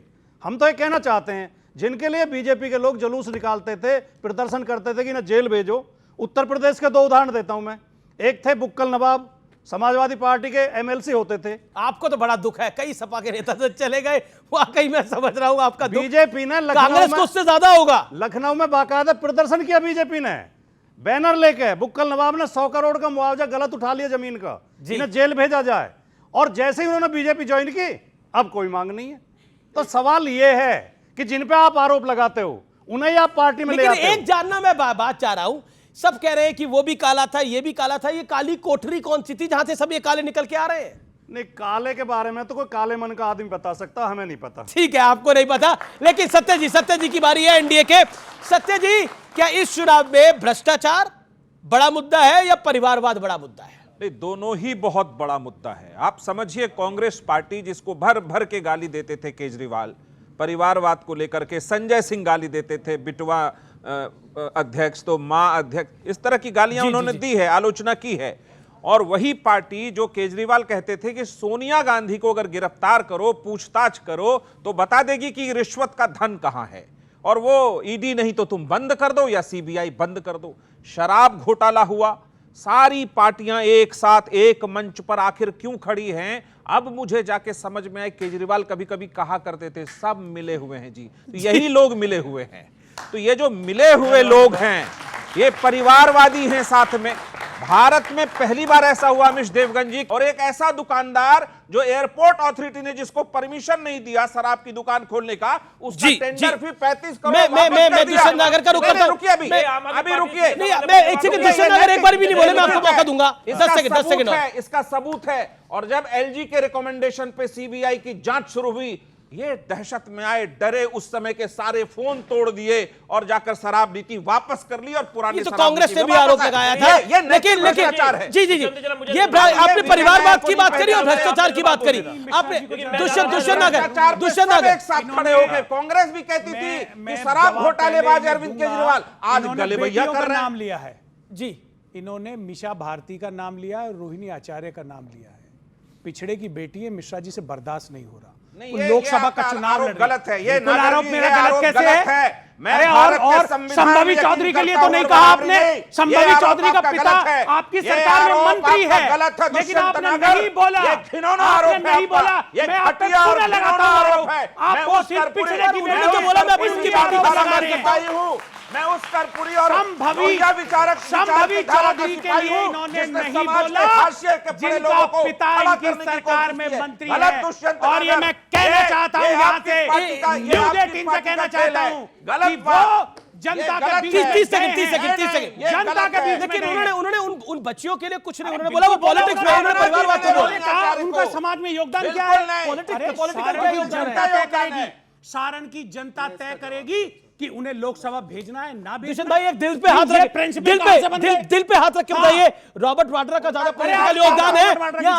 हम तो ये कहना चाहते हैं, जिनके लिए बीजेपी के लोग जुलूस निकालते थे, प्रदर्शन करते थे कि ना जेल भेजो, उत्तर प्रदेश के 2 उदाहरण देता हूं मैं। एक थे बुक्कल नवाब, समाजवादी पार्टी के एमएलसी होते थे। आपको तो बड़ा दुख है, कई सपा के नेता तो चले गए, वाकई मैं समझ रहा हूं आपका दुख। बीजेपी ने कांग्रेस को उससे ज्यादा होगा। लखनऊ में बाकायदा प्रदर्शन किया बीजेपी ने, बैनर लेके। बुक्कल नवाब ने 100 करोड़ का मुआवजा गलत उठा लिया जमीन का, इन्हें जेल भेजा जाए। और जैसे ही उन्होंने बीजेपी ज्वाइन की, अब कोई मांग नहीं है। तो सवाल यह है कि जिन पे आप आरोप लगाते हो उन्हें आप पार्टी में ले आते हो। एक जानना मैं बात चाह रहा हूं, सब कह रहे हैं कि वो भी काला था, ये भी काला था, ये काली कोठरी कौन सी थी जहां से सब ये काले निकल के आ रहे हैं? नहीं, काले के बारे में तो कोई काले मन का आदमी बता सकता, हमें नहीं पता। ठीक है, आपको नहीं पता, लेकिन सत्य जी की बारी है एनडीए के। सत्य जी, क्या इस चुनाव में भ्रष्टाचार बड़ा मुद्दा है या परिवारवाद बड़ा मुद्दा है? नहीं, दोनों ही बहुत बड़ा मुद्दा है। आप समझिए, कांग्रेस पार्टी जिसको भर भर के गाली देते थे केजरीवाल, परिवारवाद को लेकर के संजय सिंह गाली देते थे, बिटवा अध्यक्ष तो मां अध्यक्ष, इस तरह की गालियां उन्होंने दी है, आलोचना की है। और वही पार्टी जो केजरीवाल कहते थे कि सोनिया गांधी को अगर गिरफ्तार करो, पूछताछ करो, तो बता देगी कि रिश्वत का धन कहां है, और वो ईडी नहीं तो तुम बंद कर दो या सीबीआई बंद कर दो। शराब घोटाला हुआ, सारी पार्टियां एक साथ एक मंच पर आखिर क्यों खड़ी हैं? अब मुझे जाके समझ में आए, केजरीवाल कभी कभी कहा करते थे सब मिले हुए हैं जी, तो यही लोग मिले हुए हैं। तो ये जो मिले हुए लोग हैं, ये परिवारवादी हैं साथ में। भारत में पहली बार ऐसा हुआ अमिश देवगन जी, और एक ऐसा दुकानदार जो एयरपोर्ट अथॉरिटी ने जिसको परमिशन नहीं दिया शराब की दुकान खोलने का, उसका टेंडर फी 35 करोड़ मैं दुष्यंत नागर का रुक करता हूं। रुकिए अभी रुकिए, मैं एक सेकंड, दुष्यंत नागर एक बार भी नहीं बोले, मैं आपको मौका दूंगा। 10 सेकंड इसका सबूत है। और जब एलजी के रिकमेंडेशन पे सीबीआई की जांच शुरू हुई, ये दहशत में आए, डरे, उस समय के सारे फोन तोड़ दिए और जाकर शराब नीति वापस कर ली और पुरानी तो कांग्रेस ने भी आरोप लगाया था। लेकिन जी ये आपने परिवारवाद की बात करी और भ्रष्टाचार की बात करी आपने। दुष्यंत नागर एक साथ खड़े हो गए। कांग्रेस भी कहती थी कि शराब घोटालेबाज अरविंद केजरीवाल आज गलेबैया कर रहे हैं। नाम लिया है जी, इन्होंने मिशा भारती का नाम लिया है, रोहिणी आचार्य का नाम लिया है। पिछड़े की बेटी है, मिश्रा जी से बर्दाश्त नहीं हो रहा। लोकसभा का चुनाव गलत है, ये आरोप मेरा गलत कैसे है? अरे और संभावी चौधरी के लिए तो नहीं कहा आपने। संभावी चौधरी का पिता आपकी सरकार में मंत्री है, लेकिन आपने नहीं बोला, आपने नहीं बोला। मैं आप पे पूरा लगाता हूं, आपको सिर्फ पिछड़े की बेटी को बोला, मैं उनकी बात लगा रही हूं। मैं उस कर्पूरी और संभावी चौधरी के लिए इन्होंने नहीं बोला, जिनका पिता इनकी सरकार में मंत्री है। और ये मैं कहना चाहता हूं यहाँ से, न्यूज़ 18 से कहना चाहता हूं कि वो जनता के बीच 30 सेकंड जनता के बीच, लेकिन उन्होंने उन बच्चियों के लिए कुछ नहीं उन्होंने बोला, वो पॉलिटिक्स में, उन्होंने परिवारवाद को बोला, उनका समाज में योगदान क्या है? पॉलिटिकल सारण की जनता तय करेगी कि उन्हें लोकसभा भेजना है ना भेजना। भाई एक दिल पे हाथ रख, दिल पे हाथ रख के बताइए, रॉबर्ट वाड्रा का ज्यादा पॉलिटिकल योगदान है या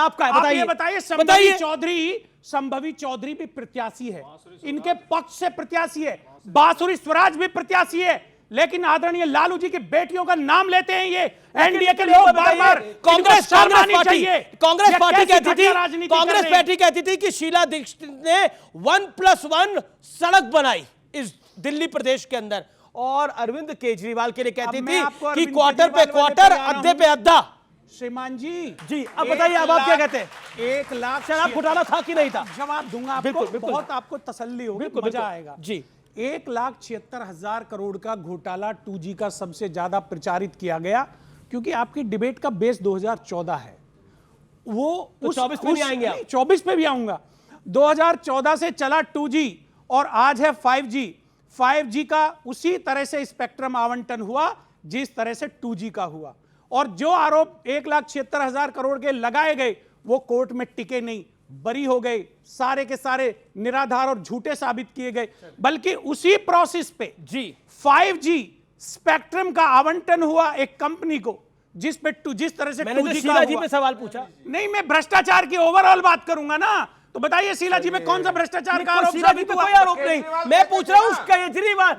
आपका है? बताइए। संभवी चौधरी भी प्रत्याशी है, इनके पक्ष से प्रत्याशी है, बांसुरी स्वराज भी प्रत्याशी है, लेकिन आदरणीय लालू जी की बेटियों का नाम लेते हैं ये एनडीए के लोग बार-बार। कांग्रेस पार्टी कहती थी कि शीला दीक्षित ने 1+1 सड़क बनाई इस दिल्ली प्रदेश के अंदर, और अरविंद केजरीवाल के लिए कहती थी कि क्वार्टर पे क्वार्टर, अड्डे पे अड्डा। श्रीमान जी अब बताइए, अब आप क्या कहते हैं? 1 लाख शराब घोटाला था कि नहीं था? जवाब दूंगा आपको, बहुत आपको तसल्ली होगी, मजा आएगा जी। 1,76,000 करोड़ का घोटाला 2G का सबसे ज्यादा प्रचारित किया गया, क्योंकि आपकी डिबेट का बेस 2014 है। वो तो 24 पे भी आएंगे आप? 24 पे भी आऊंगा। 2014 से चला 2G और आज है 5G। 5G का उसी तरह से स्पेक्ट्रम आवंटन हुआ जिस तरह से 2G का हुआ, और जो आरोप 1,76,000 करोड़ के लगाए गए वो कोर्ट में टिके नहीं, बरी हो गए, सारे के सारे निराधार और झूठे साबित किए गए। बल्कि उसी प्रोसेस पे 5G स्पेक्ट्रम का आवंटन हुआ एक कंपनी को, जिस तरह से मैंने 2G तो का शीला जी हुआ। पे सवाल पूछा। नहीं, मैं भ्रष्टाचार की ओवरऑल बात करूंगा ना, तो बताइए शीला जी में कौन सा भ्रष्टाचार का आरोप शीला जी साबित पे हुआ? कोई आरोप नहीं, मैं पूछ रहा हूं केजरीवाल।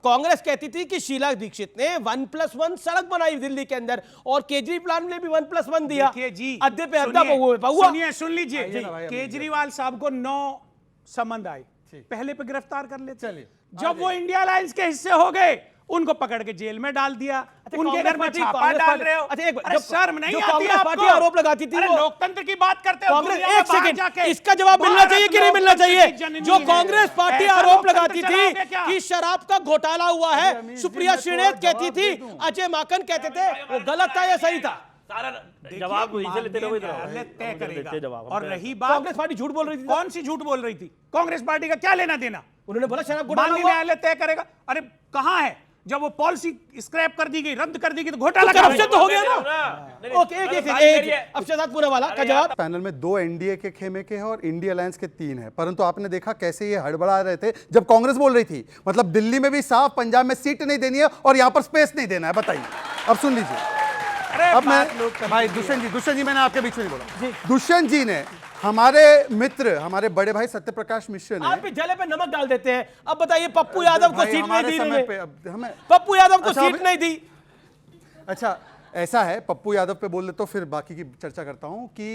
कांग्रेस कहती थी कि शीला दीक्षित ने 1+1 सड़क बनाई दिल्ली के अंदर, और केजरीवाल ने भी 1+1 दिया। देखिए जी, अड्डे पे अड्डा बहुआ। सुन लीजिए, केजरीवाल साहब को 9 संबंध आए, पहले पे गिरफ्तार कर ले। चलिए, जब वो इंडिया अलायंस के हिस्से हो गए, उनको पकड़ के जेल में डाल दिया, उनके घर में छापा डाल रहे हो। अरे शर्म नहीं आती आपको? आरोप लगाती थी, अरे लोकतंत्र की बात करते हो। कांग्रेस, एक सेकंड, इसका जवाब मिलना चाहिए कि नहीं मिलना चाहिए? जो कांग्रेस पार्टी आरोप लगाती थी कि शराब का घोटाला हुआ है, सुप्रिया श्रीनेत कहती थी, अजय माकन कहते थे, वो गलत था या सही था? सारा जवाब इसे लेते रहो, तय करेगा। जवाब। और रही बात, कांग्रेस पार्टी झूठ बोल रही थी। कौन सी झूठ बोल रही थी? कांग्रेस पार्टी का क्या लेना देना? उन्होंने बोला शराब घोटाला माननीय हुआ। न्यायालय तय करेगा। अरे कहां है? जब वो पॉलिसी स्क्रैप कर दी गई, रद्द कर दी गई, तो घोटाला करप्शन तो हो गया ना। ओके, एक अफशादात पूनावाला का जवाब। पैनल में 2 एनडीए के खेमे के हैं और इंडिया अलायंस के 3 हैं, परंतु आपने देखा कैसे ये हड़बड़ा रहे थे जब कांग्रेस बोल रही थी। मतलब दिल्ली में भी साफ, पंजाब में सीट नहीं देनी है और यहां पर स्पेस नहीं देना है। बताइए, अब सुन लीजिए। अब मैं भाई दुष्यंत जी मैंने आपके बीच में नहीं बोला। दुष्यंत जी ने हमारे मित्र, हमारे बड़े भाई सत्यप्रकाश मिश्र ने, आप भी जले पे नमक डाल देते हैं। अब बताइए, पप्पू यादव को सीट नहीं दी पे हमें पप्पू यादव को अच्छा, सीट नहीं दी। अच्छा, ऐसा है, पप्पू यादव पे बोल देता हूं, फिर बाकी की चर्चा करता हूं कि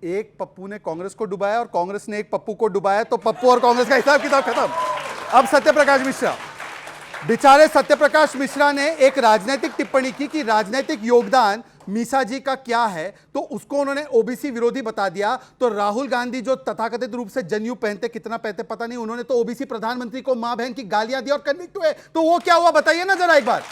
एक पप्पू ने कांग्रेस को डुबाया और कांग्रेस ने एक पप्पू को डुबाया, तो पप्पू और कांग्रेस का हिसाब किताब खत्म। अब सत्यप्रकाश मिश्रा, बेचारे सत्यप्रकाश मिश्रा ने एक राजनीतिक टिप्पणी की कि राजनीतिक योगदान मीसा जी का क्या है, तो उसको उन्होंने ओबीसी विरोधी बता दिया। तो राहुल गांधी जो तथाकथित रूप से जनेऊ पहनते, कितना पहनते पता नहीं, उन्होंने तो ओबीसी प्रधानमंत्री को मां बहन की गालियां दी और कन्विक्ट हुए। तो वो क्या हुआ बताइए ना जरा एक बार।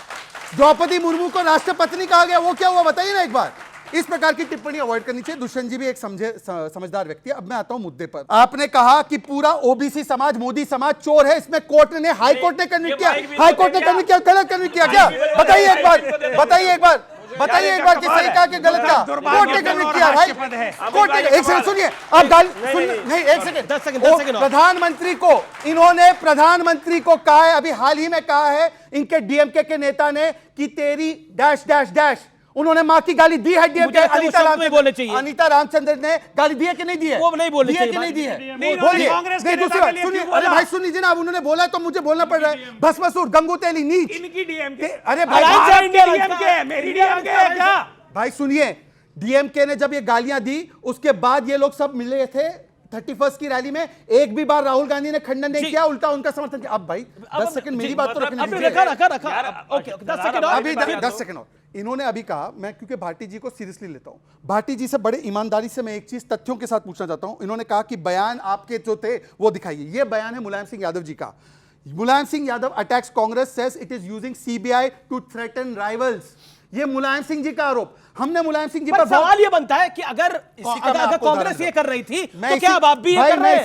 द्रौपदी मुर्मू को राष्ट्रपति कहा गया, वो क्या हुआ बताइए ना एक बार। इस प्रकार की टिप्पणी अवॉइड करनी चाहिए। दुष्यंत जी भी एक समझदार व्यक्ति है। अब मैं आता हूं मुद्दे पर। आपने कहा कि पूरा ओबीसी समाज, मोदी समाज चोर है, इसमें कोर्ट ने, हाई कोर्ट ने कन्विक्ट किया। हाई कोर्ट ने कन्विक्ट किया, गलत कन्विक्ट किया क्या? बताइए एक बार, बताइए एक बार, बताइए एक बार कि सही कहा कि गलत कहा? कोर्ट ने कन्विक्ट किया भाई, कोर्ट ने। एक सेकंड सुनिए, आप गाली नहीं, एक सेकंड, 10 सेकंड। प्रधानमंत्री को, इन्होंने प्रधानमंत्री को कहा है, अभी हाल ही में कहा है इनके डीएमके के नेता ने कि तेरी डैश डैश डैश, उन्होंने मां की गाली दी है डीएमके। अनीता रामचंद्र ने गाली दी है कि नहीं दी है? वो नहीं बोलनी चाहिए, नहीं दी है। बोलिए। नहीं, दूसरी बात सुनिए, अरे भाई सुन लीजिए ना, अब उन्होंने बोला तो मुझे बोलना पड़ रहा है। भस्मासुर, गंगू तेली, नीच, इनकी डीएमके। अरे भाई मेरी डीएमके है क्या? भाई सुनिए, डीएमके ने जब ये गालियां दी, उसके बाद ये लोग सब मिले थे 31 की रैली में। एक भी बार राहुल गांधी ने खंडन नहीं किया, उल्टा उनका समर्थन किया। अब भाई 10 सेकंड मेरी बात तो रखने दीजिए। ओके, 10 सेकंड और। अभी 10 सेकंड और। इन्होंने अभी कहा, मैं क्योंकि भाटी जी को सीरियसली लेता हूं, भाटी जी से बड़े ईमानदारी से मैं एक चीज तथ्यों के साथ पूछना चाहता हूं। इन्होंने कहा कि बयान आपके जो थे वो दिखाइए। ये बयान है मुलायम सिंह यादव जी का। Mulayam Singh Yadav attacks Congress, says it is using CBI to threaten rivals. ये मुलायम सिंह जी का आरोप। हमने मुलायम सिंह जी पर सवाल ये बनता है कि अगर कांग्रेस ये कर रही थी तो क्या अब आप भी ये कर रहे हैं?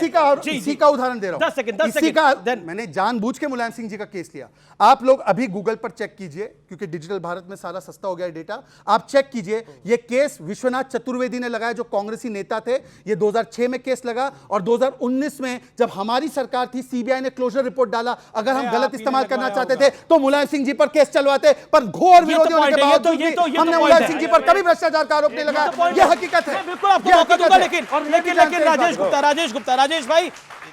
इसी का उदाहरण दे रहा हूं। 10 सेकंड। मैंने जानबूझ के मुलायम सिंह जी का केस लिया। आप लोग अभी गूगल पर चेक कीजिए, क्योंकि डिजिटल भारत में सारा सस्ता हो गया है डेटा। आप चेक कीजिए, ये केस विश्वनाथ चतुर्वेदी ने लगाया, जो कांग्रेसी नेता थे। ये 2006 में केस लगा और 2019 में जब हमारी सरकार थी, सीबीआई ने क्लोजर रिपोर्ट डाला। अगर हम गलत इस्तेमाल करना चाहते थे तो मुलायम सिंह जी पर केस चलवाते, पर घोर विरोधी होने के बावजूद भी हमने मुलायम सिंह जी पर कभी भ्रष्टाचार का आरोप नहीं लगाया। यह हकीकत है। बिल्कुल आपको मौका दूंगा, लेकिन राजेश गुप्ता, राजेश भाई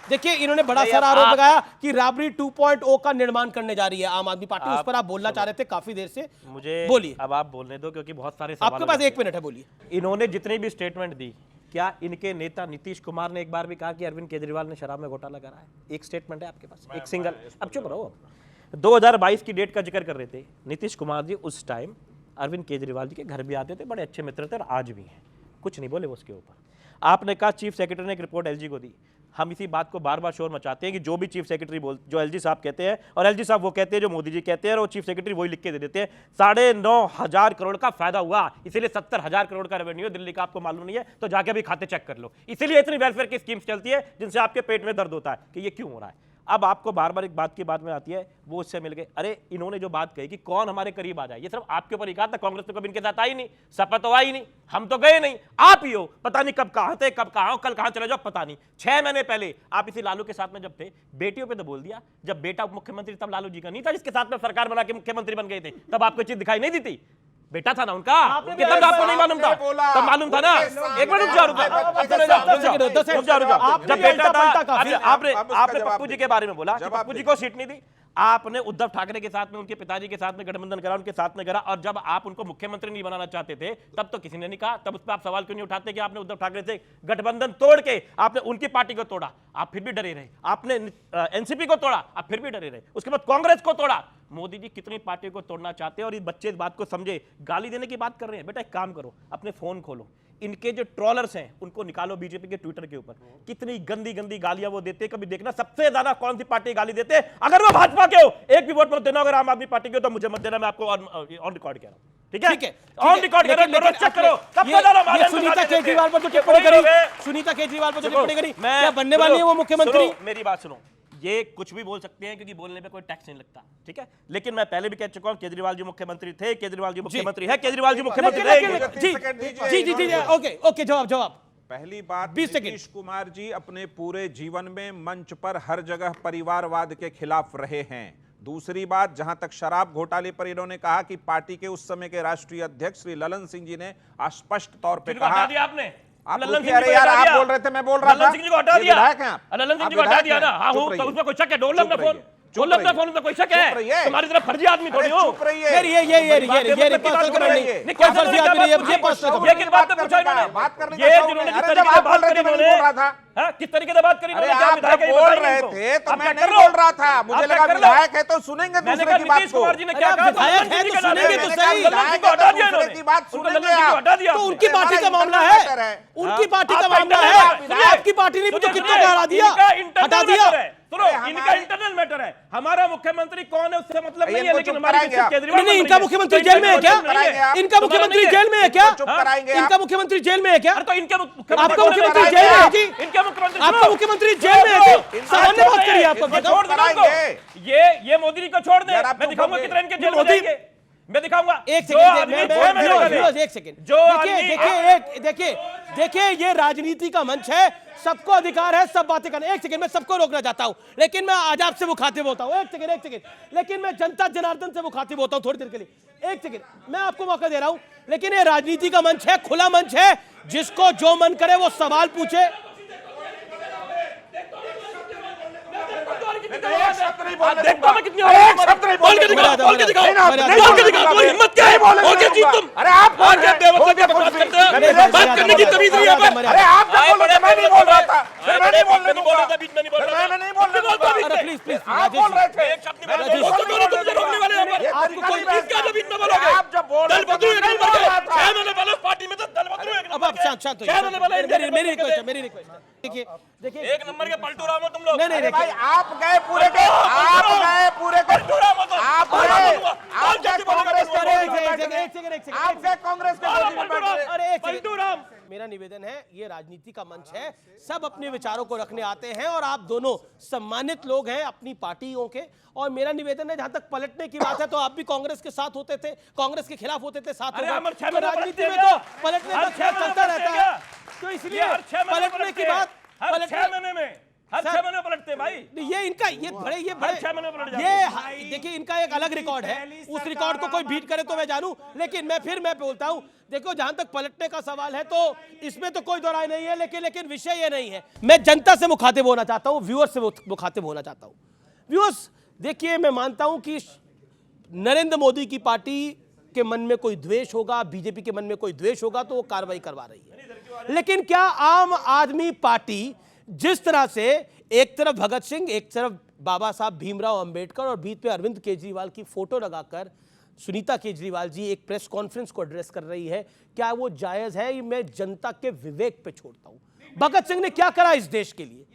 देखिए, इन्होंने बड़ा सारा आरोप लगाया कि राबरी 2.0 का निर्माण करने जा रही है आम आदमी पार्टी। उस पर आप बोलना चाह रहे थे काफी देर से, मुझे बोलिए। अब आप बोलने दो, क्योंकि बहुत सारे सवाल आपके पास 1 मिनट है, बोलिए। इन्होंने जितनी भी स्टेटमेंट दी, क्या इनके नेता नीतीश कुमार ने एक बार भी कहा कि अरविंद केजरीवाल ने शराब में घोटाला करा है? एक स्टेटमेंट है आपके पास, एक सिंगल। अब चुप रहो। 2022 की डेट का जिक्र कर रहे थे नीतीश कुमार जी। उस टाइम अरविंद केजरीवाल जी के घर भी आते थे, बड़े अच्छे मित्र थे और आज भी हैं, कुछ नहीं बोले उसके ऊपर। आपने कहा चीफ सेक्रेटरी ने एक रिपोर्ट एलजी को दी। हम इसी बात को बार बार शोर मचाते हैं कि जो भी चीफ सेक्रेटरी जो एलजी साहब कहते हैं, और एलजी साहब वो कहते हैं जो मोदी जी कहते हैं, और वो चीफ सेक्रेटरी वही लिख के दे देते हैं। 9,500 करोड़ का फायदा हुआ, इसीलिए 70,000 करोड़ का रेवेन्यू दिल्ली का। आपको मालूम नहीं है तो जाके अभी खाते चेक कर लो। इसीलिए इतनी वेलफेयर की स्कीम्स चलती है जिनसे आपके पेट में दर्द होता है कि ये क्यों हो रहा है। अब आपको बार बार एक बात की बात में आती है, वो उससे मिल गए। अरे इन्होंने जो बात कही कि कौन हमारे करीब आ जाए, ये सिर्फ आपके ऊपर ही कहा था। कांग्रेस तो कभी इनके साथ आई नहीं, सपा तो आई नहीं, हम तो गए नहीं, आप ही हो। पता नहीं कब कहां थे, कब कहां हो, कल कहां चले जाओ, पता नहीं। 6 महीने पहले आप इसी लालू के साथ में जब थे, बेटियों पे तो बोल दिया। जब बेटा मुख्यमंत्री तब लालू जी का नहीं था, जिसके साथ में सरकार बना के मुख्यमंत्री बन गए थे, तब आपको चीज दिखाई नहीं दी थी। बेटा था ना उनका, कितना आपको नहीं मालूम था? तब मालूम था ना। एक मिनट रुक जाओ। जब बेटा था, आपने पप्पू जी के बारे में बोला, पप्पू जी को सीट नहीं दी, आपने उद्धव ठाकरे के साथ में, उनके पिताजी के साथ में गठबंधन करा, उनके साथ में करा, और जब आप उनको मुख्यमंत्री नहीं बनाना चाहते थे तब तो किसी ने नहीं कहा, तब उस पर आप सवाल क्यों नहीं उठाते कि आपने उद्धव ठाकरे से गठबंधन तोड़ के आपने उनकी पार्टी को तोड़ा, आप फिर भी डरे रहे। आपने एनसीपी को तोड़ा, आप फिर भी डरे रहे। उसके बाद कांग्रेस को तोड़ा। मोदी जी कितनी पार्टियों को तोड़ना चाहते हैं और ये बच्चे इस बात को समझे। गाली देने की बात कर रहे हैं, बेटा एक काम करो, अपने फोन खोलो, इनके जो ट्रोलर्स हैं उनको निकालो बीजेपी के ट्विटर के ऊपर, कितनी गंदी गंदी गालियां वो देते हैं। कभी देखना सबसे ज्यादा कौन सी पार्टी गाली देते हैं, अगर वो भाजपा के हो एक भी वोट मत देना, अगर आम आदमी पार्टी के हो तो मुझे मत देना। मैं आपको ऑन रिकॉर्ड कह रहा हूं, ठीक है? ऑन रिकॉर्ड चेक करो। सुनीता केजरीवाल पर जो टिप्पणी करी, सुनीता केजरीवाल पर जो टिप्पणी करी, क्या बनने वाली है वो मुख्यमंत्री? मेरी बात सुनो, ये कुछ भी बोल सकते हैं क्योंकि बोलने पे कोई टैक्स नहीं लगता, ठीक है? लेकिन मैं पहले भी कह चुका हूं, केजरीवाल जी मुख्यमंत्री थे, केजरीवाल जी मुख्यमंत्री है, केजरीवाल जी मुख्यमंत्री जी, ओके, जवाब। पहली बात, 20 सेकंड। नीतीश कुमार जी अपने पूरे जीवन में मंच पर हर जगह परिवारवाद के खिलाफ रहे हैं। दूसरी बात, जहां तक शराब घोटाले पर इन्होंने कहा कि पार्टी के उस समय के राष्ट्रीय अध्यक्ष श्री ललन सिंह जी ने स्पष्ट तौर पर कहा, हटा दिया आपने। अरे यार आप बोल रहे थे, मैं बोल रहा था, ललन सिंह जी को हटा दिया, ललन सिंह जी को हटा दिया ना। हाँ, उसमें कोई शक है? ढोल अपना फोन, ढोल अपना फोन में कोई शक है? तुम्हारी तरफ फर्जी आदमी थोड़ी हो। ये पर्सनल कमेंट नहीं, कोई फर्जी आदमी नहीं है, ये पर्सनल कमेंट। ये किस बात पे पूछा इन्होंने? बात करने ये जिन्होंने जिस तरीके से बात करी इन्होंने, हाँ, किस तरीके से बात करी अरे इन्होंने? आप जब बोल रहे थे तो मैं नहीं बोल रहा था, मुझे लगा विधायक है तो सुनेंगे दूसरे की बात को। कुमार जी ने क्या कहा? विधायक है तो सुनेंगे तो सही। हटा दिया दूसरे की बात सुनेंगे आप। हटा दिया। तो उनकी पार्टी का मामला है, उनकी पार्टी का मामला है, आपकी पार्टी ने मुझे कितना हटा दिया, हटा दिया। सुनो, इनका इंटरनल मैटर है, हमारा मुख्यमंत्री कौन है उससे मतलब नहीं है, लेकिन हमारी नहीं, इनका मुख्यमंत्री जेल में है क्या? इनका मुख्यमंत्री जेल में है क्या? इनका मुख्यमंत्री जेल में है क्या? तो इनका आपका मुख्यमंत्री जेल में है जी? इनका मुख्यमंत्री, आपका मुख्यमंत्री जेल में है जी? सामान्य बात करिए आप। छोड़ दो, ये मोदी जी को छोड़ दे, मैं दिखाऊंगा कितना इनके जेल में जाएंगे, मैं दिखाऊंगा। एक सेकंड, देखिए ये राजनीति का मंच है, सबको अधिकार है सब बातें करने। एक सेकंड, मैं सबको रोकना चाहता हूं, लेकिन मैं आजाद से मुखातिब होता हूं। एक सेकंड, लेकिन मैं जनता जनार्दन से मुखातिब होता हूं थोड़ी देर के लिए। एक सेकंड, मैं आपको मौका दे रहा हूं, लेकिन ये राजनीति का मंच है, खुला मंच है, जिसको जो मन करे वो सवाल पूछे। देखो मैं कितनी बोल के दिखाओ, बोल के दिखाओ, हिम्मत क्या है? बोल के जीत तुम। अरे आप बात करते हैं, बात करने की तमीज नहीं है। अरे आप क्या बोल रहे थे? मैं नहीं बोल रहा था, मैं नहीं बोल रहा था, बीच में नहीं बोल रहा था, मैं नहीं बोल रहा था। प्लीज आप बोल रहे थे, एक शब्द नहीं बोल, तुम रोकने वाले हैं पर। आपको कोई किसका जब बीच में बोलोगे? आप जब बोल रहे थे नहीं बोल रहा था, छह महीने पहले पार्टी में तो दल बदलू एक अब आप शांत होइए, मेरी रिक्वेस्ट है। देखिए एक नंबर के पलटू राम हो तुम लोग। नहीं भाई आप गए पूरे के, आप गए पूरे के, आप कांग्रेस के। मेरा निवेदन है, ये राजनीति का मंच है, सब अपने विचारों को रखने आते हैं और आप दोनों सम्मानित लोग हैं अपनी पार्टियों के। और मेरा निवेदन है, जहां तक पलटने की बात है तो आप भी कांग्रेस के साथ होते थे, कांग्रेस के खिलाफ होते थे, साथ तो राजनीति में तो पलटने का खेल चलता रहता है, तो इसलिए पलटने की बात हर 6 महीने में, हर 6 महीने पलटते भाई। ये इनका ये बड़े 6 महीने पलट जाते। ये देखिए इनका एक अलग रिकॉर्ड है, उस रिकॉर्ड को कोई बीट करे तो मैं जानूं, लेकिन मैं बोलता हूं, देखो जहां तक पलटने का सवाल है तो इसमें तो कोई दो राय नहीं है, लेकिन विषय ये नहीं है। मैं जनता से मुखातिब होना चाहता हूं, व्यूअर्स से मुखातिब होना चाहता हूं। व्यूअर्स देखिए, मैं मानता हूं कि नरेंद्र मोदी की पार्टी के मन में कोई द्वेष होगा, बीजेपी के मन में कोई द्वेष होगा तो वो कार्रवाई करवा रही है, लेकिन क्या आम आदमी पार्टी जिस तरह से एक तरफ भगत सिंह, एक तरफ बाबा साहब भीमराव अंबेडकर और बीच में अरविंद केजरीवाल की फोटो लगाकर सुनीता केजरीवाल जी एक प्रेस कॉन्फ्रेंस को एड्रेस कर रही है, क्या वो जायज है? मैं जनता के विवेक पे छोड़ता हूं। भगत सिंह ने क्या करा इस देश के लिए,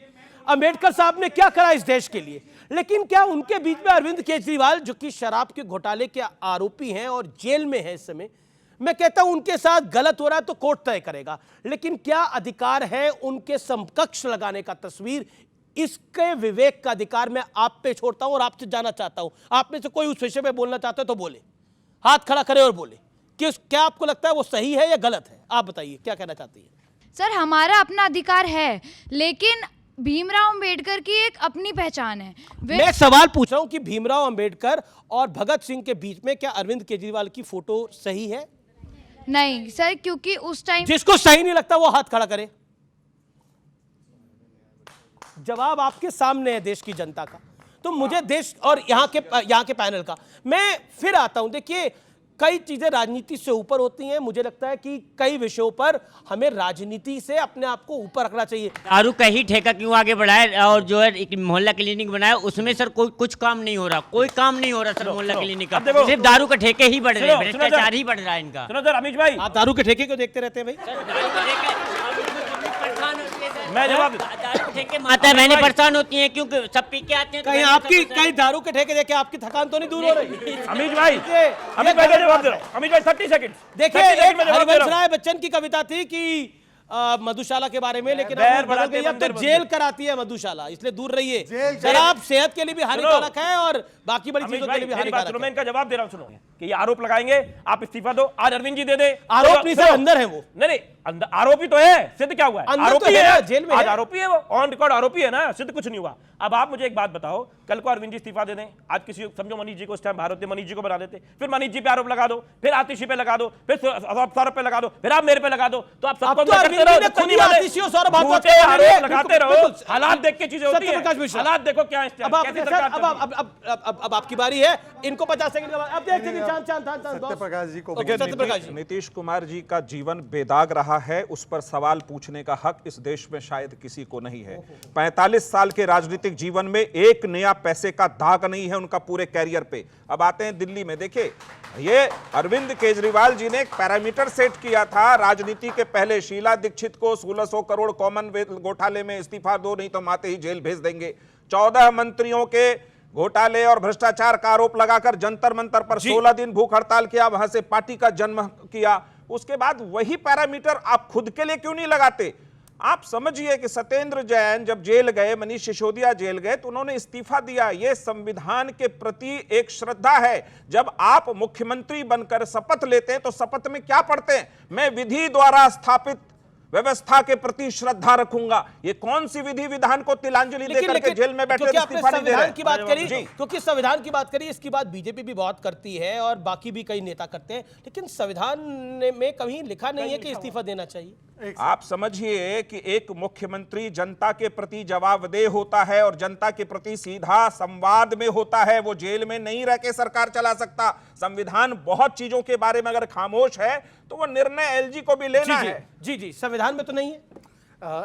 अंबेडकर साहब ने क्या करा इस देश के लिए, लेकिन क्या उनके बीच में अरविंद केजरीवाल जो कि शराब के घोटाले के आरोपी हैं और जेल में है इस समय, मैं कहता हूं उनके साथ गलत हो रहा है तो कोर्ट तय करेगा, लेकिन क्या अधिकार है उनके समकक्ष लगाने का तस्वीर? इसके विवेक का अधिकार मैं आप पे छोड़ता हूं और आपसे जानना चाहता हूं, आप में से कोई उस विषय पे बोलना चाहता है तो बोले, हाथ खड़ा करे और बोले कि क्या आपको लगता है वो सही है या गलत है? आप बताइए क्या कहना चाहती है। सर, हमारा अपना अधिकार है, लेकिन भीमराव अंबेडकर की एक अपनी पहचान है। मैं सवाल पूछ रहा हूं कि भीमराव अंबेडकर और भगत सिंह के बीच में क्या अरविंद केजरीवाल की फोटो सही है? नहीं सर, क्योंकि उस टाइम जिसको सही नहीं लगता वो हाथ खड़ा करे। जवाब आपके सामने है देश की जनता का। तो मुझे देश और यहाँ के पैनल का, मैं फिर आता हूं। देखिए, कई चीजें राजनीति से ऊपर होती हैं। मुझे लगता है कि कई विषयों पर हमें राजनीति से अपने आप को ऊपर रखना चाहिए। दारू का ही ठेका क्यों आगे बढ़ाए और जो है एक मोहल्ला क्लिनिक बनाया, उसमें सर कुछ काम नहीं हो रहा, कोई काम नहीं हो रहा सर मोहल्ला क्लिनिक का। सिर्फ दारू के ठेके ही बढ़ रहे हैं, भ्रष्टाचार ही बढ़ रहा है इनका। सुनो सर अमीश भाई, आप दारू के ठेके को देखते रहते हैं भाई? मैं जवाब ठेके माता बहनें परेशान होती हैं क्योंकि सब पी के आते हैं। कहीं दारू के ठेके देखे आपकी थकान तो नहीं दूर हो रही? अमीश भाई का जवाब दे रहा हूं। अमीश भाई 30 सेकंड। देखिए, हरिवंश राय बच्चन की कविता थी कि मधुशाला के बारे में, लेकिन बदल गई। अब तो जेल कराती है मधुशाला, इसलिए दूर रहिए। शराब सेहत के लिए भी हानिकारक है और बाकी बड़ी चीजों के लिए भी हानिकारक है। मैं इनका जवाब दे रहा हूं, सुनो कि ये आरोप लगाएंगे, आप इस्तीफा दो। आज अरविंद जी दे दे। आरोप नहीं सर, अंदर है वो। नहीं, आरोपी तो है, सिद्ध क्या हुआ है? आरोपी है, जेल में आज आरोपी है वो, ऑन रिकॉर्ड आरोपी है ना, सिद्ध कुछ नहीं हुआ। अब आप मुझे एक बात बताओ, कल को अरविंद जी इस्तीफा दे दें, आज किसी समझो मनीष जी को, उस टाइम भारत ने मनीष जी को बना देते, फिर मनीष जी पे आरोप लगा दो, फिर आतिशी पे लगा दो, फिर सौरभ पे लगा दो, फिर आप मेरे पे लगा दो, तो आप सबको लगाते रहो। हालात देख के चीजें होती है, हालात देखो क्या है। अब आपकी बारी है, इनको 50 सेकंड का बाद। अब देखते सत्यप्रकाश जी को। नीतीश कुमार जी का जीवन बेदाग रहा है, उस पर सवाल पूछने का हक इस देश में शायद किसी को नहीं है। 45 साल के राजनीतिक जीवन में एक नया पैसे का दाग नहीं है उनका पूरे कैरियर पे। अब आते हैं दिल्ली में। देखिए, ये अरविंद केजरीवाल जी ने एक पैरामीटर सेट किया था राजनीति के पहले। शीला दीक्षित को 1600 करोड़ कॉमनवेल्थ घोटाले में इस्तीफा दो, नहीं तो माते ही जेल भेज देंगे। 14 मंत्रियों के घोटाले और भ्रष्टाचार का आरोप लगाकर जंतर मंतर पर 16 दिन भूख हड़ताल किया, वहां से पार्टी का जन्म किया। उसके बाद वही पैरामीटर आप खुद के लिए क्यों नहीं लगाते? आप समझिए कि सत्येंद्र जैन जब जेल गए, मनीष सिसोदिया जेल गए, तो उन्होंने इस्तीफा दिया। यह संविधान के प्रति एक श्रद्धा है। जब आप मुख्यमंत्री बनकर शपथ लेते हैं तो शपथ में क्या पढ़ते हैं? मैं विधि द्वारा स्थापित व्यवस्था के प्रति श्रद्धा रखूंगा। ये कौन सी विधि विधान को तिलांजलि देकर के जेल में बैठे इस्तीफा नहीं दे रहे? की बात करी, क्योंकि संविधान की बात करी, इसकी बात बीजेपी भी बहुत करती है और बाकी भी कई नेता करते हैं, लेकिन संविधान में कहीं लिखा नहीं है कि इस्तीफा देना चाहिए। आप समझिए कि एक मुख्यमंत्री जनता के प्रति जवाबदेह होता है और जनता के प्रति सीधा संवाद में होता है। वो जेल में नहीं रह के सरकार चला सकता। संविधान बहुत चीजों के बारे में अगर खामोश है तो वो निर्णय एलजी को भी लेना है। जी, संविधान में तो नहीं है।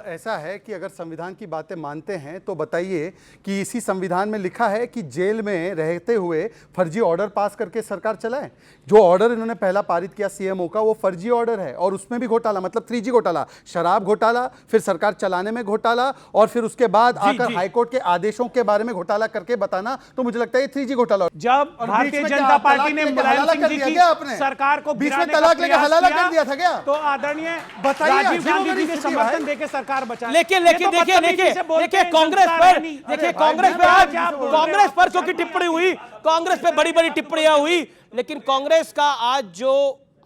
ऐसा है कि अगर संविधान की बातें मानते हैं तो बताइए कि इसी संविधान में लिखा है कि जेल में रहते हुए फर्जी ऑर्डर पास करके सरकार चलाए। जो ऑर्डर इन्होंने पहला पारित किया सीएमओ का, वो फर्जी ऑर्डर है और उसमें भी घोटाला, मतलब 3G घोटाला, शराब घोटाला, फिर सरकार चलाने में घोटाला और फिर उसके बाद आकर हाईकोर्ट के आदेशों के बारे में घोटाला करके बताना, तो मुझे लगता है 3G घोटाला। जब भारतीय जनता पार्टी ने मुलायम सिंह जी की सरकार को बीच में तलाक लेकर हलाला कर दिया था क्या? तो आदरणीय राजीव गांधी जी ने समर्थन देकर सरकार बचा। लेकिन देखिए कांग्रेस पर क्योंकि टिप्पणी हुई, कांग्रेस पे बड़ी बड़ी टिप्पणियां हुई, लेकिन कांग्रेस का आज जो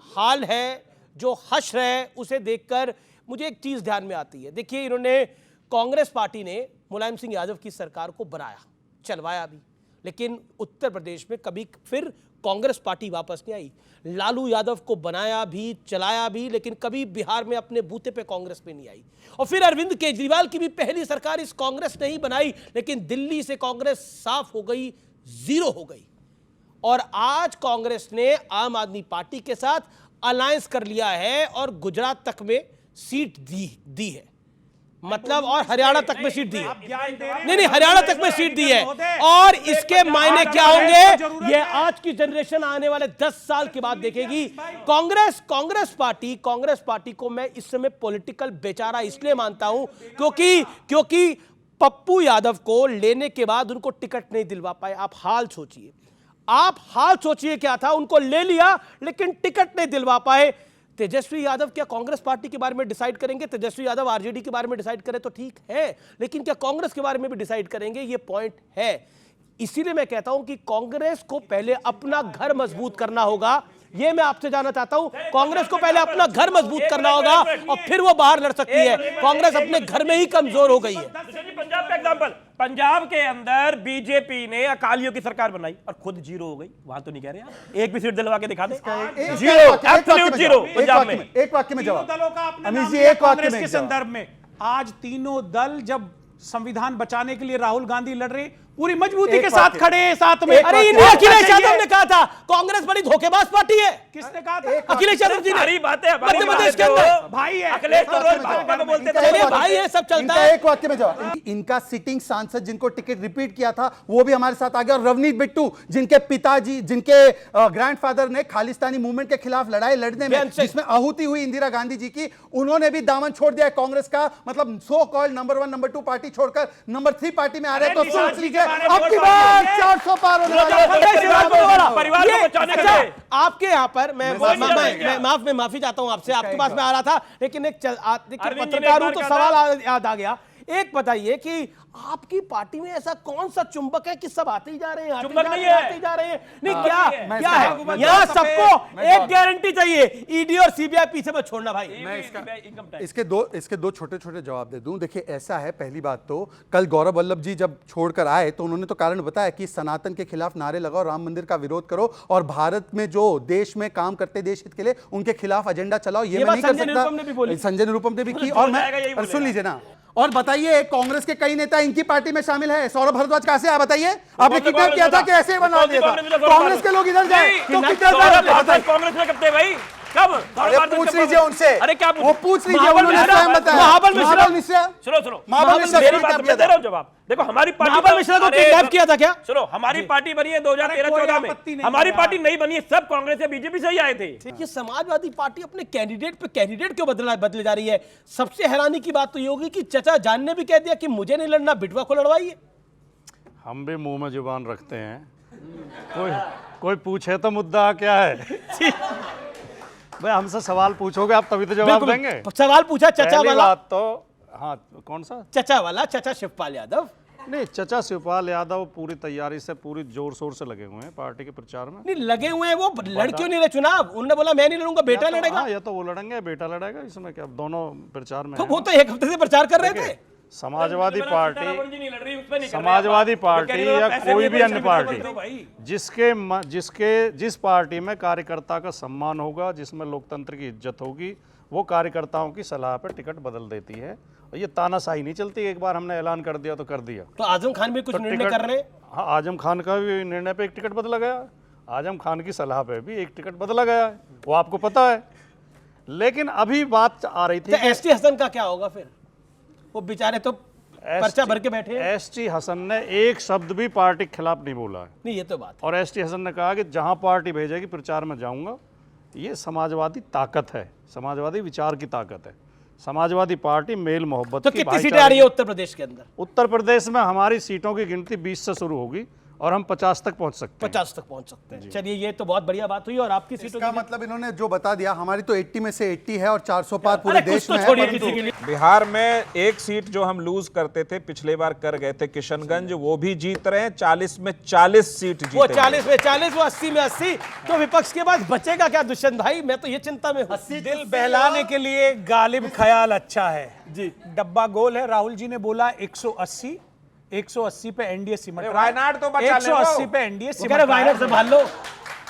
हाल है, जो हश्र है, उसे देखकर मुझे एक चीज ध्यान में आती है। देखिए, इन्होंने, कांग्रेस पार्टी ने मुलायम सिंह यादव की सरकार को बनाया, चलवाया भी, लेकिन उत्तर प्रदेश में कभी फिर कांग्रेस पार्टी वापस नहीं आई। लालू यादव को बनाया भी, चलाया भी, लेकिन कभी बिहार में अपने बूते पे कांग्रेस पे नहीं आई। और फिर अरविंद केजरीवाल की भी पहली सरकार इस कांग्रेस ने ही बनाई, लेकिन दिल्ली से कांग्रेस साफ हो गई, जीरो हो गई। और आज कांग्रेस ने आम आदमी पार्टी के साथ अलायंस कर लिया है और गुजरात तक में सीट दी है, मतलब, और हरियाणा तक में सीट दी है। नहीं, हरियाणा तक में सीट दी है। और इसके मायने क्या होंगे, ये आज की जनरेशन आने वाले 10 साल के बाद देखेगी। कांग्रेस पार्टी को मैं इस समय पॉलिटिकल बेचारा इसलिए मानता हूं क्योंकि पप्पू यादव को लेने के बाद उनको टिकट नहीं दिलवा पाए। आप हाल सोचिए क्या था, उनको ले लिया लेकिन टिकट नहीं दिलवा पाए। तेजस्वी यादव क्या कांग्रेस पार्टी के बारे में डिसाइड करेंगे? तेजस्वी यादव आरजेडी के बारे में डिसाइड करे तो ठीक है, लेकिन क्या कांग्रेस के बारे में भी डिसाइड करेंगे? ये पॉइंट है। इसीलिए मैं कहता हूं कि कांग्रेस को पहले अपना घर मजबूत करना होगा, ये मैं आपसे जानना चाहता हूं। कांग्रेस को पहले अपना घर मजबूत करना होगा और फिर वो बाहर लड़ सकती है। कांग्रेस अपने घर में ही कमजोर हो गई है। पंजाब का एग्जांपल, पंजाब के अंदर बीजेपी ने अकालियों की सरकार बनाई और खुद जीरो हो गई। वहां तो नहीं कह रहे आप, एक भी सीट दिलवा के दिखा दे। जीरो, एब्सोल्यूट जीरो पंजाब में। एक वाक्य में जवाब। दलों का आपने अमित नाम जी, लिया एक वाक्य कांग्रेस में के संदर्भ में। आज तीनों दल जब संविधान बचाने के लिए राहुल गांधी लड़ रहे, पूरी मजबूती के साथ खड़े हैं साथ में। अरे इन्हें अखिलेश यादव ने कहा था कांग्रेस बड़ी धोखेबाज पार्टी है। किसने कहा था? अखिलेश यादव जी ने। सारी बातें मध्य प्रदेश के अंदर भाई है अखिलेश तो रोज भाजपा को बोलते थे चलिए भाई ये सब चलता है। एक वाक्य में जवाब। इनका सिटिंग सांसद जिनको टिकट रिपीट किया था वो भी हमारे साथ आ गया, और रवनीत बिट्टू जिनके पिताजी, जिनके ग्रैंडफादर ने खालिस्तानी मूवमेंट के खिलाफ लड़ाई लड़ने में जिसमें आहुति हुई इंदिरा गांधी जी की, उन्होंने भी दामन छोड़ दिया कांग्रेस का। मतलब so called number 1 number 2 party छोड़कर नंबर 3 पार्टी में आ रहे हैं। तो सोच लीजिए अब की बार 400 पार होने वाला है। परिवार को बचाने के लिए। आपके यहाँ पर मैं माफी चाहता हूं आपसे, आपके पास में आ रहा था, लेकिन एक पत्रकार हूं तो सवाल याद आ गया। एक बताइए कि आपकी पार्टी में ऐसा कौन सा चुंबक है कि सब आते ही जा रहे हैं, चुंबक नहीं है, आते ही जा रहे हैं। नहीं क्या है यहाँ सबको एक गारंटी चाहिए, ईडी और सीबीआई पीछे मत छोड़ना भाई। मैं इसके दो छोटे छोटे जवाब दे दूं। देखिए ऐसा है, पहली बात तो कल गौरव वल्लभ जी जब छोड़कर आए तो उन्होंने तो कारण बताया कि सनातन के खिलाफ नारे लगाओ, राम मंदिर का विरोध करो और भारत में जो देश में काम करते देश हित के लिए उनके खिलाफ एजेंडा चलाओ। ये मैं नहीं कर सकता। संजय निरुपम ने भी की। और मैं सुन लीजिए ना, और बताइए कांग्रेस के कई नेता इनकी पार्टी में शामिल है। सौरभ भारद्वाज कहाँ से आया बताइए? आपने किडनैप किया था कि ऐसे बना दिया था? कांग्रेस के लोग इधर जाए तो कांग्रेस में कब थे भाई? कब? पूछ लीजिए उनसे। अरे क्या वो पूछ लीजिए, उन्होंने स्वयं बताया। महाबल मिश्रा सुनो महाबल मिश्रा मेरी बात मैं दे रहा हूं जवाब। देखो हमारी पार्टी महाबल मिश्रा को किडनैप किया था क्या? सुनो हमारी पार्टी बनी है 2013-14 में। हमारी पार्टी नहीं बनी है, सब कांग्रेस या बीजेपी से ही आए थे। ये समाजवादी पार्टी अपने कैंडिडेट पे कैंडिडेट क्यों बदले जा रही है? सबसे हैरानी की बात तो ये होगी कि चचा जान ने भी कह दिया कि मुझे नहीं लड़ना, बिटवा को लड़वाइए। हम भी मुंह में जुबान रखते हैं, कोई पूछे तो मुद्दा क्या है? भाई हमसे सवाल पूछोगे आप तभी तो जवाब देंगे। सवाल पूछा चचा वाला बात तो हाँ, कौन सा चचा वाला? चचा शिवपाल यादव नहीं, चचा शिवपाल यादव पूरी तैयारी से, पूरी जोर शोर से लगे हुए हैं पार्टी के प्रचार में। नहीं लगे हुए हैं, वो लड़ क्यों नहीं रहे चुनाव? उन्होंने बोला मैं नहीं लड़ूंगा, बेटा लड़ेगा। या तो वो लड़ेंगे, बेटा लड़ेगा, इसमें क्या, दोनों प्रचार में। तो वो तो एक हफ्ते से प्रचार कर रहे थे। समाजवादी पार्टी या कोई भी अन्य पार्टी जिस पार्टी में कार्यकर्ता का सम्मान होगा, जिसमें लोकतंत्र की इज्जत होगी, वो कार्यकर्ताओं की सलाह पर टिकट बदल देती है। और ये तानाशाही नहीं चलती, एक बार हमने ऐलान कर दिया तो कर दिया। तो आजम खान भी कुछ निर्णय कर रहे हैं। हाँ, आजम खान का भी निर्णय पे एक टिकट बदला गया, आजम खान की सलाह पे भी एक टिकट बदला गया है, वो आपको पता है। लेकिन अभी बात आ रही थी एसटी हसन का क्या होगा फिर? वो बेचारे तो पर्चा भर के बैठे हैं। एसटी हसन ने एक शब्द भी पार्टी के खिलाफ नहीं बोला है। नहीं ये तो बात। और एसटी हसन ने कहा कि जहां पार्टी भेजेगी प्रचार में जाऊंगा। ये समाजवादी ताकत है, समाजवादी विचार की ताकत है। समाजवादी पार्टी मेल मोहब्बत तो कितनी सीटें आ रही है उत्तर प्रदेश के अंदर? उत्तर प्रदेश में हमारी सीटों की गिनती 20 से शुरू होगी और हम 50 तक पहुंच सकते हैं। 50 तक पहुंच सकते हैं। चलिए ये तो बहुत बढ़िया बात हुई। और आपकी सीटों का मतलब इन्होंने जो बता दिया, हमारी तो 80 में से 80 है और 400 पार पूरे देश में है। बिहार में एक सीट जो हम लूज करते थे, पिछले बार कर गए थे किशनगंज, वो भी जीत रहे हैं। 40 में 40 सीट जीते। वो 40 में 40, वो 80 में 80। तो विपक्ष के बाद बचेगा क्या दुष्यंत भाई? मैं तो ये चिंता में हूं। दिल बहलाने के लिए गालिब ख्याल अच्छा है जी। डब्बा गोल है। राहुल जी ने बोला 180 पे एनडीए सिमट रहा है। वायनाड तो बचा ले। 180 पे एनडीए सिमट रहा है। वायनाड संभाल लो।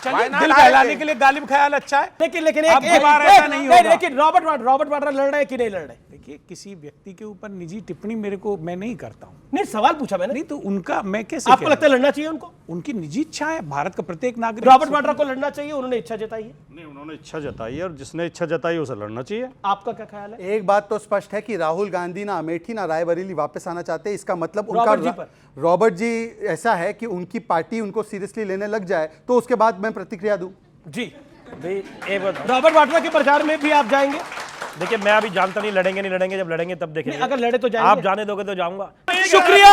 चलिए दिल बहलाने के लिए गालिब ख्याल अच्छा है। लेकिन एक बार ऐसा नहीं होगा। लेकिन रॉबर्ट वाड्रा लड़ रहे हैं कि नहीं लड़ रहे? देखिए किसी व्यक्ति के ऊपर निजी टिप्पणी मैं नहीं करता हूं। नहीं सवाल पूछा मैंने। नहीं तो उनका मैं कैसे, आपको लगता है लड़ना चाहिए उनको? उनकी निजी इच्छा है, भारत का प्रत्येक नागरिक। रॉबर्ट वाड्रा को लड़ना चाहिए, उन्होंने इच्छा जताई है। नहीं, उन्होंने इच्छा जताई है और जिसने इच्छा जताई उसे लड़ना चाहिए। आपका क्या ख्याल है? एक बात तो स्पष्ट है कि राहुल गांधी ना अमेठी ना रायबरेली वापस आना चाहते हैं। इसका मतलब उनका रॉबर्ट जी ऐसा है कि उनकी पार्टी उनको सीरियसली लेने लग जाए तो उसके बाद मैं प्रतिक्रिया दूं। जी रॉबर्ट वाड्रा के प्रचार में भी आप जाएंगे? देखिए मैं अभी जानता नहीं, लड़ेंगे, जब लड़ेंगे तब देखेंगे। अगर लड़े तो जाएंगे। आप जाने दोगे तो जाऊंगा। शुक्रिया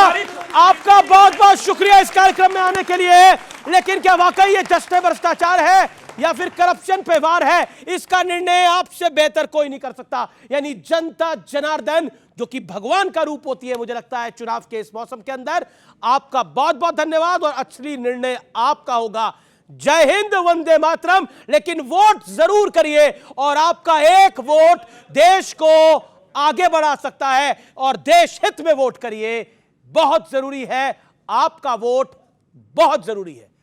आपका, बहुत बहुत शुक्रिया इस कार्यक्रम में आने के लिए। लेकिन क्या वाकई ये जश्न भ्रष्टाचार है या फिर करप्शन पे वार है? इसका निर्णय आपसे बेहतर कोई नहीं कर सकता। यानी जनता जनार्दन जो कि भगवान का रूप होती है, मुझे लगता है चुनाव के इस मौसम के अंदर। आपका बहुत बहुत धन्यवाद और असली निर्णय आपका होगा। जय हिंद, वंदे मातरम, लेकिन वोट जरूर करिए और आपका एक वोट देश को आगे बढ़ा सकता है और देश हित में वोट करिए। बहुत जरूरी है, आपका वोट बहुत जरूरी है।